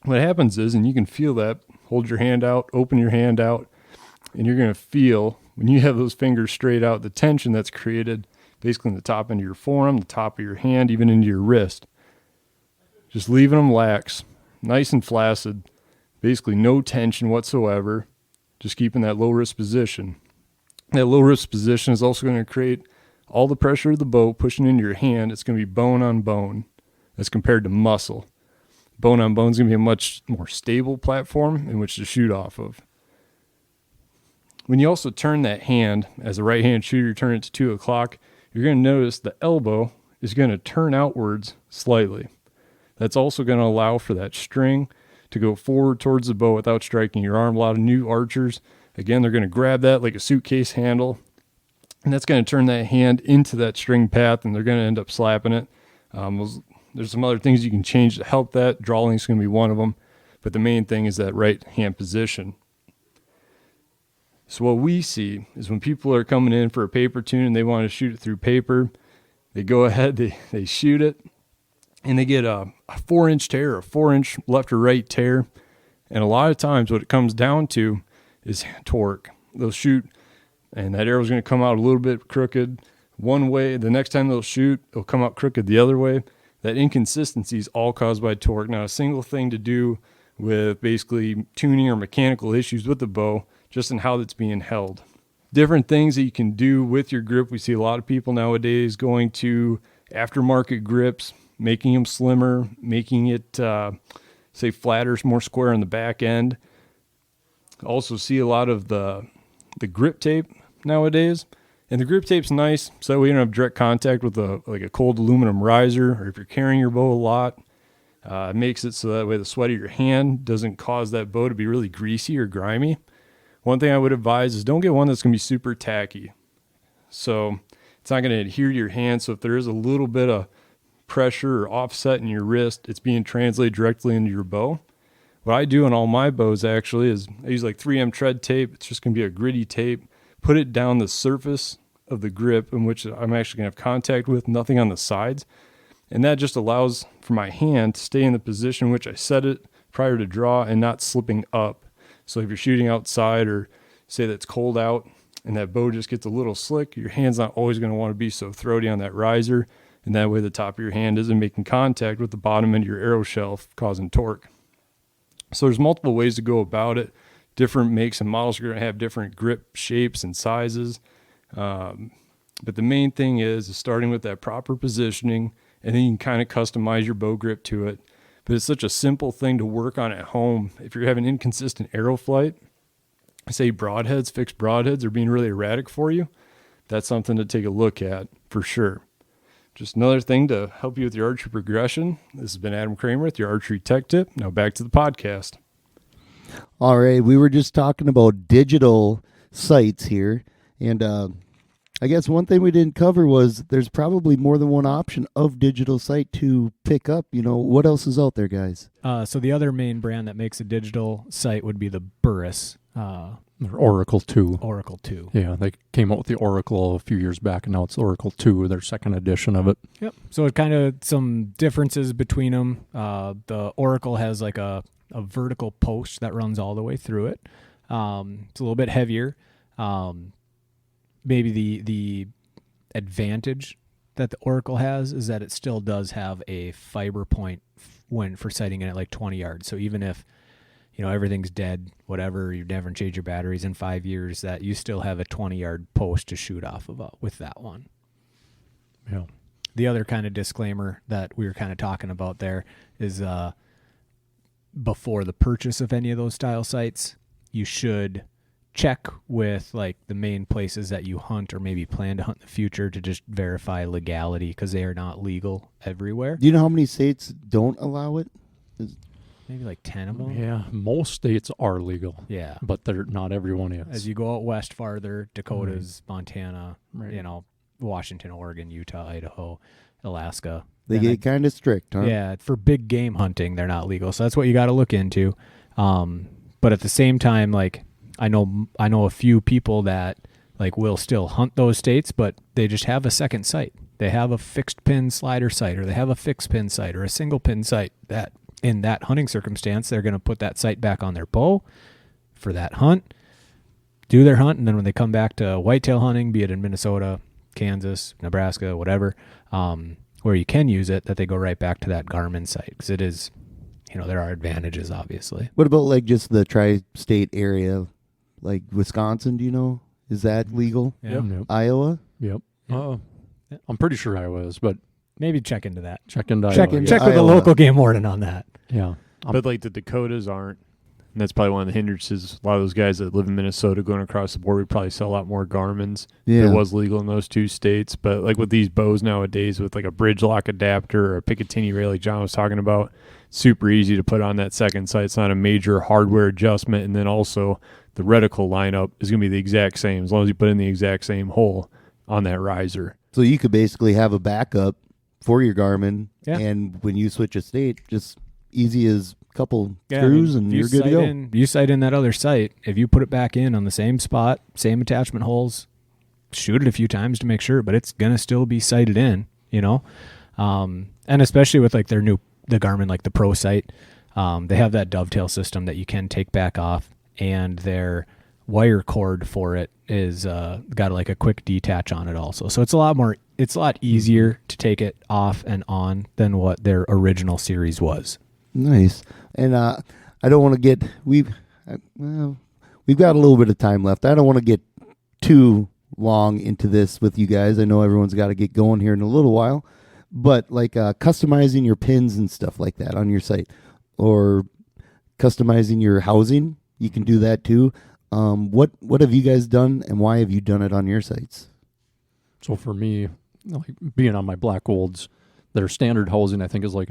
What happens is, and you can feel that, hold your hand out, open your hand out, and you're going to feel, when you have those fingers straight out, the tension that's created basically in the top end of your forearm, the top of your hand, even into your wrist. Just leaving them lax, nice and flaccid, basically no tension whatsoever, just keeping that low wrist position. That low wrist position is also going to create all the pressure of the bow pushing into your hand. It's going to be bone on bone as compared to muscle. Bone on bone is going to be a much more stable platform in which to shoot off of. When you also turn that hand, as a right-hand shooter, you turn it to 2 o'clock, you're going to notice the elbow is going to turn outwards slightly. That's also going to allow for that string to go forward towards the bow without striking your arm. A lot of new archers, again, they're going to grab that like a suitcase handle, and that's going to turn that hand into that string path, and they're going to end up slapping it. There's some other things you can change to help that. Drawing is going to be one of them, but the main thing is that right hand position. So what we see is when people are coming in for a paper tune and they want to shoot it through paper, they go ahead, they shoot it, and they get a 4-inch tear, a 4-inch left or right tear. And a lot of times what it comes down to is torque. They'll shoot, and that arrow's going to come out a little bit crooked one way. The next time they'll shoot, it'll come out crooked the other way. That inconsistency is all caused by torque. Not a single thing to do with basically tuning or mechanical issues with the bow, just in how it's being held. Different things that you can do with your grip. We see a lot of people nowadays going to aftermarket grips, making them slimmer, making it, say, flatter, more square on the back end. Also see a lot of the grip tape nowadays. And the grip tape's nice, so that way you don't have direct contact with a cold aluminum riser, or if you're carrying your bow a lot, it makes it so that way the sweat of your hand doesn't cause that bow to be really greasy or grimy. One thing I would advise is don't get one that's going to be super tacky. So it's not going to adhere to your hand, so if there is a little bit of pressure or offset in your wrist, it's being translated directly into your bow. What I do on all my bows actually is I use like 3M tread tape. It's just going to be a gritty tape. Put it down the surface of the grip in which I'm actually going to have contact with, nothing on the sides. And that just allows for my hand to stay in the position in which I set it prior to draw and not slipping up. So if you're shooting outside, or say that it's cold out and that bow just gets a little slick, your hand's not always going to want to be so throaty on that riser. And that way the top of your hand isn't making contact with the bottom end of your arrow shelf, causing torque. So there's multiple ways to go about it. Different makes and models are going to have different grip shapes and sizes. But the main thing is starting with that proper positioning, and then you can kind of customize your bow grip to it. But it's such a simple thing to work on at home. If you're having inconsistent arrow flight, say broadheads, fixed broadheads are being really erratic for you, that's something to take a look at for sure. Just another thing to help you with your archery progression. This has been Adam Kramer with your Archery Tech Tip. Now back to the podcast. All right, we were just talking about digital sights here, and I guess one thing we didn't cover was there's probably more than one option of digital sight to pick up. You know, what else is out there, guys? So the other main brand that makes a digital sight would be the Burris. Or Oracle 2. Oracle 2. Yeah, they came out with the Oracle a few years back, and now it's Oracle 2, their second edition of it. Yep. So it kind of some differences between them. The Oracle has like a vertical post that runs all the way through it. It's a little bit heavier. Maybe the advantage that the Oracle has is that it still does have a fiber point for sighting in at like 20 yards. So even if everything's dead, whatever, you've never changed your batteries in 5 years, that you still have a 20-yard post to shoot off of with that one. Yeah. The other kind of disclaimer that we were kind of talking about there is before the purchase of any of those style sites, you should check with like the main places that you hunt or maybe plan to hunt in the future to just verify legality, because they are not legal everywhere. Do you know how many states don't allow it? Maybe like 10 of them. Yeah, most states are legal, Yeah. but they're not everyone is. As you go out west farther, Dakotas, Montana, Right. you know, Washington, Oregon, Utah, Idaho, Alaska. They Then get kind of strict, huh? Yeah, for big game hunting, they're not legal. So that's what you got to look into. But at the same time, like I know a few people that like will still hunt those states, but they just have a second site. They have a fixed pin slider site, or they have a fixed pin site, or a single pin site. That in that hunting circumstance, they're going to put that site back on their bow for that hunt, do their hunt, and then when they come back to whitetail hunting, be it in Minnesota, Kansas, Nebraska, whatever, where you can use it, that they go right back to that Garmin site, because it is, you know, there are advantages, obviously. What about like just the tri-state area, like Wisconsin? Do you know? Is that legal? Yeah. Yep. Iowa? Yep. Yeah. I'm pretty sure Iowa is, but Maybe check into that. check into Check Iowa. into Check with the Iowa. local game warden on that. Yeah. But like the Dakotas aren't. And that's probably one of the hindrances. A lot of those guys that live in Minnesota going across the border would probably sell a lot more Garmins. Yeah. It was legal in those two states. But like with these bows nowadays, with like a bridge lock adapter or a Picatinny rail like John was talking about, super easy to put on that second sight. It's not a major hardware adjustment. And then also the reticle lineup is going to be the exact same as long as you put in the exact same hole on that riser. So you could basically have a backup for your Garmin, Yeah. and when you switch a state, just easy as a couple Yeah, screws I mean, and if you're good to go. You sight in that other site. If you put it back in on the same spot, same attachment holes, shoot it a few times to make sure, but it's gonna still be sighted in, you know. And especially with like the Garmin, like the Pro sight, they have that dovetail system that you can take back off, and their wire cord for it is got like a quick detach on it also. So it's a lot easier to take it off and on than what their original series was. Nice. And I don't want to get we've got a little bit of time left. I don't want to get too long into this with you guys. I know everyone's got to get going here in a little while, but like customizing your pins and stuff like that on your site, or customizing your housing, you can do that too. What have you guys done, and why have you done it on your sites? So for me, like being on my black golds, their standard housing I think is like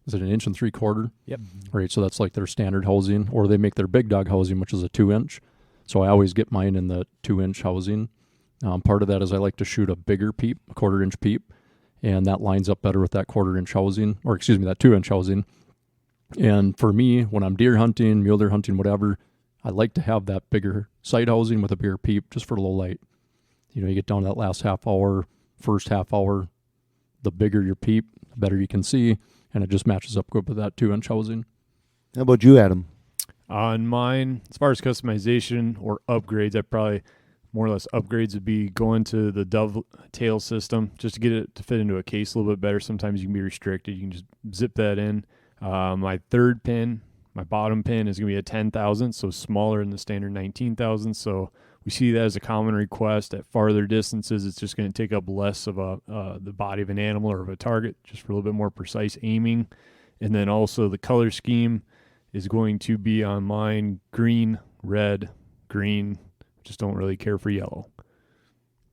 is it 1 3/4 inch? Yep. Right. So that's like their standard housing, or they make their big dog housing, which is a 2-inch. So I always get mine in the 2-inch housing. Part of that is I like to shoot a bigger peep, a 1/4 inch peep, and that lines up better with that 1/4 inch housing, or excuse me, that 2-inch housing. And for me, when I'm deer hunting, mule deer hunting, whatever, I like to have that bigger sight housing with a bigger peep just for low light. You know, you get down to that last half hour, first half hour, the bigger your peep, the better you can see, and it just matches up good with that 2-inch housing. How about you, Adam? On mine, as far as customization or upgrades, I probably more or less upgrades would be going to the dovetail system just to get it to fit into a case a little bit better. Sometimes you can be restricted. You can just zip that in. My third pin, my bottom pin is going to be a 10,000, so smaller than the standard 19,000. So we see that as a common request. At farther distances, it's just going to take up less of the body of an animal or of a target, just for a little bit more precise aiming. And then also the color scheme is going to be on mine green, red, green. Just don't really care for yellow.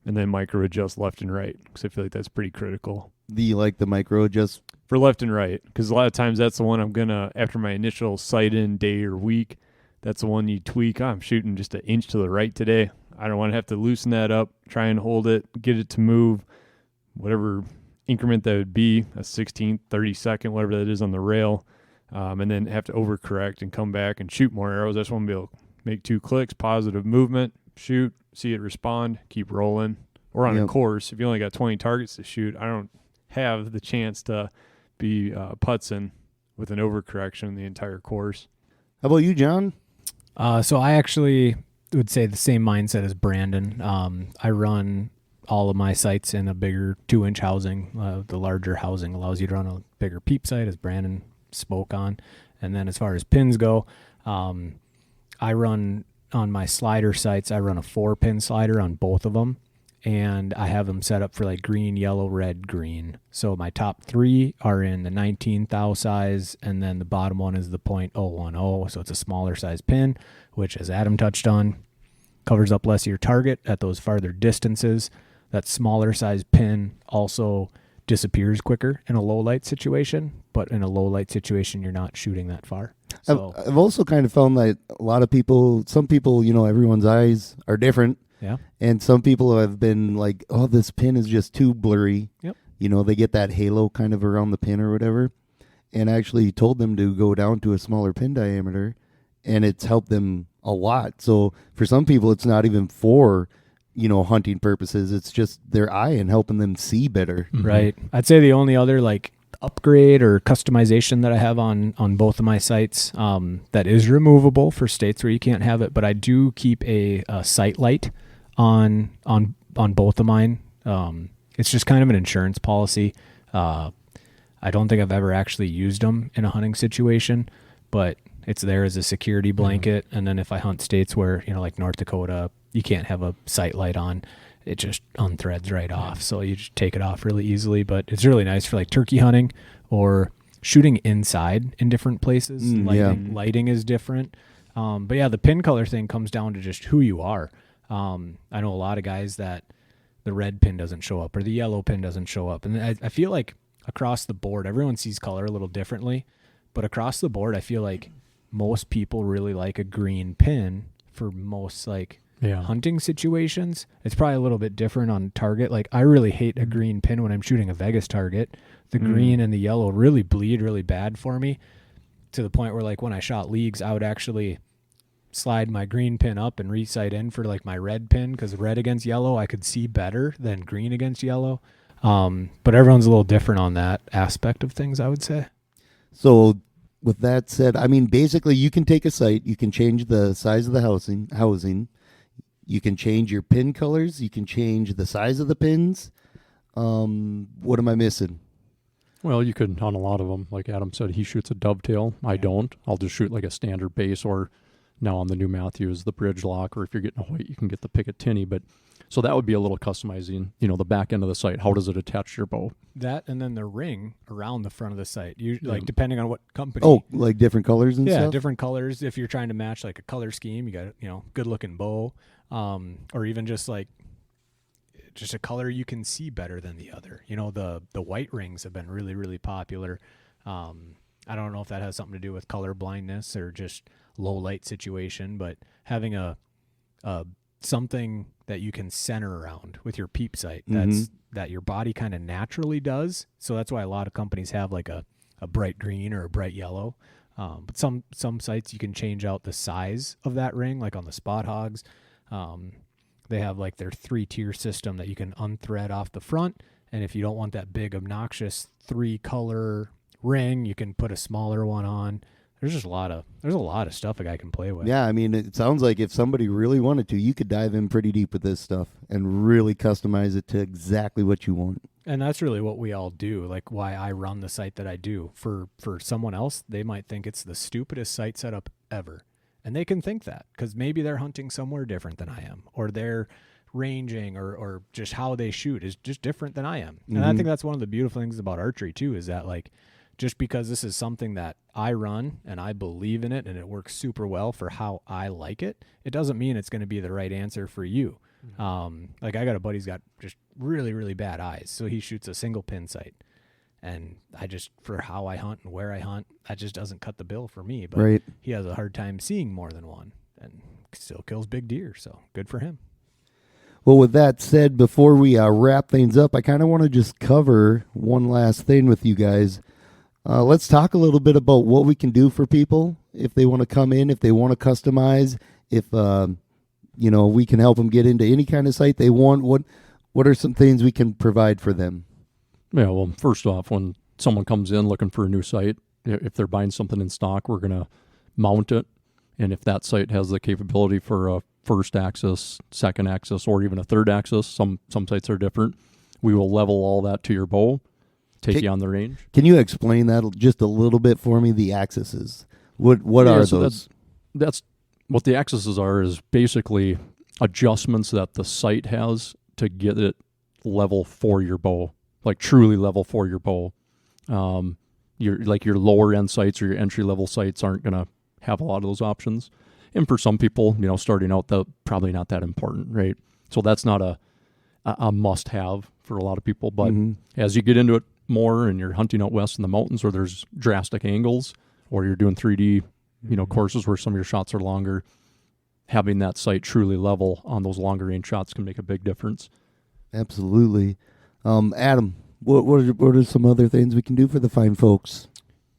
And then micro adjust left and right, because I feel like that's pretty critical. Do you like the micro adjust? For left and right, because a lot of times that's the one I'm going to, after my initial sight in day or week, that's the one you tweak. I'm shooting just an inch to the right today. I don't want to have to loosen that up, try and hold it, get it to move, whatever increment that would be, a 16th, 32nd, whatever that is on the rail, and then have to overcorrect and come back and shoot more arrows. I just want to be able to make 2 clicks, positive movement, shoot, see it respond, keep rolling. Or on a course, if you only got 20 targets to shoot, I don't have the chance to be putzing with an overcorrection the entire course. How about you, John? So I actually would say the same mindset as Brandon. I run all of my sights in a bigger 2-inch housing. The larger housing allows you to run a bigger peep sight, as Brandon spoke on. And then as far as pins go, I run on my slider sights, I run a 4-pin slider on both of them. and I have them set up for like green, yellow, red, green. So my top 3 are in the 19 thou size, and then the bottom one is the .010. So it's a smaller size pin, which, as Adam touched on, covers up less of your target at those farther distances. That smaller size pin also disappears quicker in a low light situation, but in a low light situation, you're not shooting that far. So I've also kind of found that a lot of people, some people, everyone's eyes are different. yeah, And some people have been like, oh, this pin is just too blurry. Yep. They get that halo kind of around the pin or whatever. And I actually told them to go down to a smaller pin diameter, and it's helped them a lot. So for some people, it's not even for, hunting purposes. It's just their eye and helping them see better. right. I'd say the only other like upgrade or customization that I have on both of my sights that is removable for states where you can't have it, but I do keep a sight light on both of mine. It's just kind of an insurance policy. I don't think I've ever actually used them in a hunting situation, but it's there as a security blanket. And then if I hunt states where, like North Dakota, you can't have a sight light on, it just unthreads right off. So you just take it off really easily. But it's really nice for like turkey hunting or shooting inside in different places. Lighting is different. But yeah, the pin color thing comes down to just who you are. I know a lot of guys that the red pin doesn't show up or the yellow pin doesn't show up. And I feel like across the board, everyone sees color a little differently. But across the board, I feel like most people really like a green pin for most hunting situations. It's probably a little bit different on target. Like I really hate a green pin when I'm shooting a Vegas target. The green and the yellow really bleed really bad for me, to the point where like when I shot leagues, I would actually slide my green pin up and re-sight in for like my red pin, because red against yellow I could see better than green against yellow. But everyone's a little different on that aspect of things, I would say. So with that said, I mean, basically you can take a sight, you can change the size of the housing, you can change your pin colors, you can change the size of the pins. What am I missing? Well, you could hunt a lot of them. Like Adam said, he shoots a dovetail. I don't. I'll just shoot like a standard base, or now on the new Matthews, the bridge lock, or if you're getting a white, you can get the Picatinny. But so that would be a little customizing, the back end of the sight. How does it attach to your bow? That, and then the ring around the front of the sight. You like depending on what company. Oh, like different colors and stuff? Yeah, different colors. If you're trying to match like a color scheme, you got good looking bow, or even just like just a color you can see better than the other. The white rings have been really, really popular. I don't know if that has something to do with color blindness or just low light situation, but having a something that you can center around with your peep sight that your body kind of naturally does. So that's why a lot of companies have like a bright green or a bright yellow. But some sites you can change out the size of that ring, like on the Spot Hogs. They have like their 3-tier system that you can unthread off the front. And if you don't want that big obnoxious 3-color ring, you can put a smaller one on. There's a lot of stuff a guy can play with. Yeah, I mean, it sounds like if somebody really wanted to, you could dive in pretty deep with this stuff and really customize it to exactly what you want. And that's really what we all do, like why I run the site that I do. For someone else, they might think it's the stupidest site setup ever. And they can think that because maybe they're hunting somewhere different than I am, or they're ranging or just how they shoot is just different than I am. And I think that's one of the beautiful things about archery too, is that like, just because this is something that I run and I believe in it and it works super well for how I like it, it doesn't mean it's going to be the right answer for you. Like I got a buddy who's got just really, really bad eyes. So he shoots a single pin sight. And for how I hunt and where I hunt, that just doesn't cut the bill for me. But he has a hard time seeing more than one and still kills big deer. So good for him. Well, with that said, before we wrap things up, I kind of want to just cover one last thing with you guys. Let's talk a little bit about what we can do for people if they want to come in, if they want to customize, if we can help them get into any kind of site they want. What are some things we can provide for them? Yeah, well, first off, when someone comes in looking for a new site, if they're buying something in stock, we're going to mount it. And if that site has the capability for a first axis, second axis, or even a third axis, some sites are different, we will level all that to your bow. Take you on the range. Can you explain that just a little bit for me? The axes. What are those? That's what the axes are. Is basically adjustments that the site has to get it level for your bow, like truly level for your bow. Your lower end sights or your entry level sights aren't going to have a lot of those options. And for some people, starting out, probably not that important, right? So that's not a must have for a lot of people. But as you get into it more and you're hunting out west in the mountains where there's drastic angles, or you're doing 3D, courses where some of your shots are longer, having that sight truly level on those longer range shots can make a big difference. Absolutely. Adam, what are some other things we can do for the fine folks?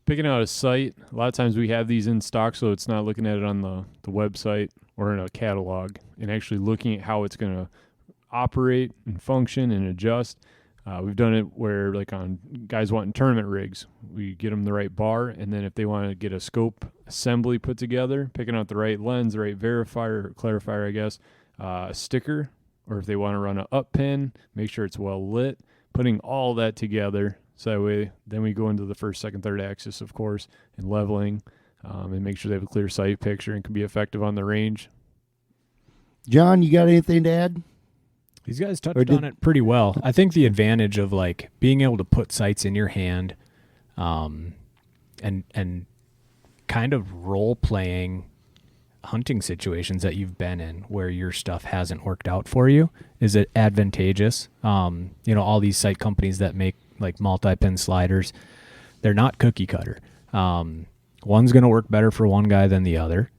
Picking out a site. A lot of times we have these in stock, so it's not looking at it on the website or in a catalog, and actually looking at how it's going to operate and function and adjust. We've done it where, like, on guys wanting tournament rigs, we get them the right bar, and then if they want to get a scope assembly put together, picking out the right lens, the right verifier or clarifier, I guess, a sticker, or if they want to run an up pin, make sure it's well lit, putting all that together. So that way, then we go into the first, second, third axis, of course, and leveling, and make sure they have a clear sight picture and can be effective on the range. John, you got anything to add? These guys touched on it pretty well. I think the advantage of like being able to put sights in your hand, and kind of role playing hunting situations that you've been in where your stuff hasn't worked out for you is it advantageous. All these sight companies that make like multi-pin sliders, they're not cookie cutter. One's going to work better for one guy than the other,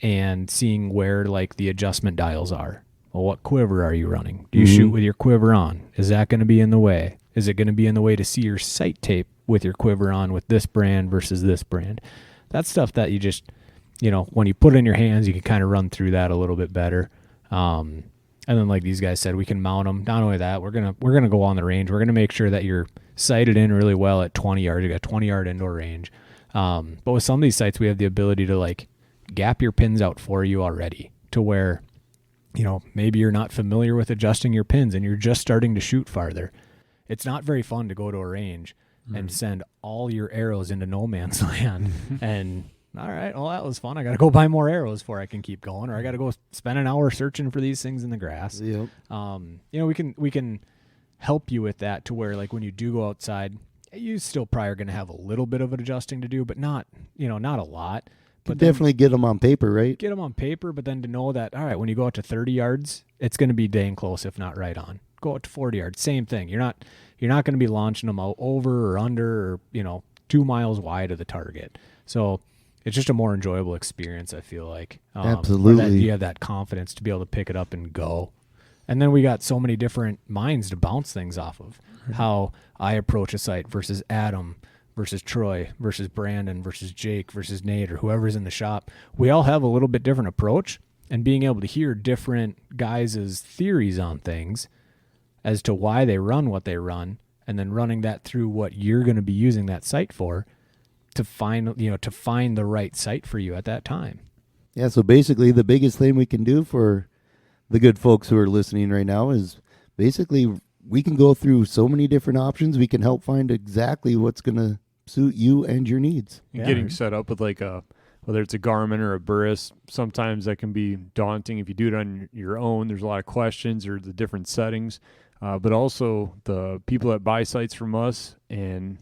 and seeing where like the adjustment dials are. Well, what quiver are you running? Do you shoot with your quiver on? Is that going to be in the way? Is it going to be in the way to see your sight tape with your quiver on with this brand versus this brand? That's stuff that you just, when you put it in your hands, you can kind of run through that a little bit better. And then, like these guys said, we can mount them. Not only that, we're gonna go on the range. We're gonna make sure that you're sighted in really well at 20 yards. You got 20-yard indoor range. But with some of these sights, we have the ability to like gap your pins out for you already, to where maybe you're not familiar with adjusting your pins and you're just starting to shoot farther. It's not very fun to go to a range and send all your arrows into no man's land and, all right, well, that was fun. I got to go buy more arrows before I can keep going, or I got to go spend an hour searching for these things in the grass. Yep. We can help you with that to where, like, when you do go outside, you still probably are going to have a little bit of adjusting to do, but not a lot. But definitely get them on paper, right? Get them on paper, but then to know that, all right, when you go out to 30 yards, it's going to be dang close, if not right on. Go out to 40 yards, same thing. You're not going to be launching them out over or under or 2 miles wide of the target. So it's just a more enjoyable experience, I feel like. Absolutely. You have that confidence to be able to pick it up and go. And then we got so many different minds to bounce things off of. Right. How I approach a site versus Adam versus Troy versus Brandon versus Jake versus Nate or whoever's in the shop. We all have a little bit different approach, and being able to hear different guys' theories on things as to why they run what they run, and then running that through what you're going to be using that site for to find the right site for you at that time. Yeah, so basically the biggest thing we can do for the good folks who are listening right now is basically we can go through so many different options. We can help find exactly what's going to suit you and your needs. And getting set up with like whether it's a Garmin or a Burris, sometimes that can be daunting if you do it on your own. There's a lot of questions or the different settings, but also the people that buy sites from us and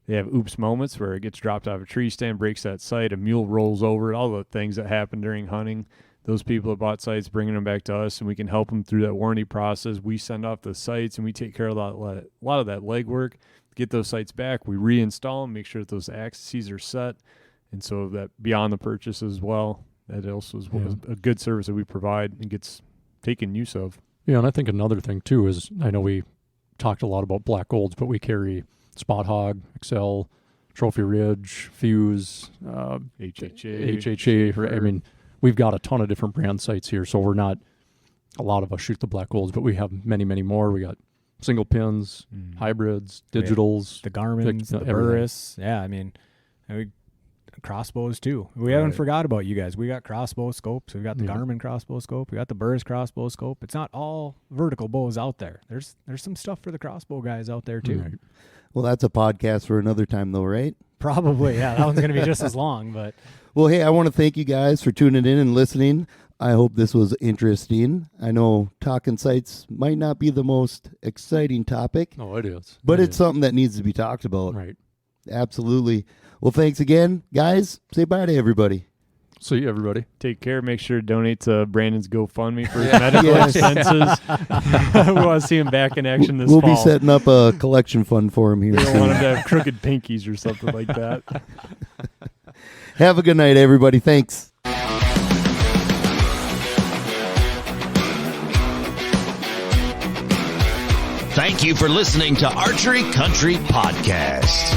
they have oops moments where it gets dropped out of a tree stand, breaks that site, a mule rolls over it, all the things that happen during hunting. Those people that bought sites, bringing them back to us, and we can help them through that warranty process. We send off the sites, and we take care of a lot of that legwork, get those sites back. We reinstall them, make sure that those axes are set, and so that beyond the purchase as well, that also is a good service that we provide and gets taken use of. Yeah, and I think another thing, too, is I know we talked a lot about black golds, but we carry Spot Hog, Excel, Trophy Ridge, Fuse, HHA. Right? I mean, we've got a ton of different brand sites here, so we're not, a lot of us shoot the black golds, but we have many, many more. We got single pins, hybrids, digitals. The Garmins, the Burris. Yeah, I mean, crossbows too. We haven't forgot about you guys. We got crossbow scopes. We've got the Garmin crossbow scope. We got the Burris crossbow scope. It's not all vertical bows out there. There's some stuff for the crossbow guys out there too. Right. Well, that's a podcast for another time though, right? Probably, yeah. That one's going to be just as long, but... Well, hey, I want to thank you guys for tuning in and listening. I hope this was interesting. I know talking sights might not be the most exciting topic, Oh, it is. but It it's is. something that needs to be talked about. Right. Absolutely. Well, thanks again, guys. Say bye to everybody. See you, everybody. Take care. Make sure to donate to Brandon's GoFundMe for his medical Yes. expenses. We want to see him back in action this We'll fall. be setting up a collection fund for him here We don't want him soon. to have crooked pinkies or something like that. Have a good night, everybody. Thanks. Thank you for listening to Archery Country Podcast.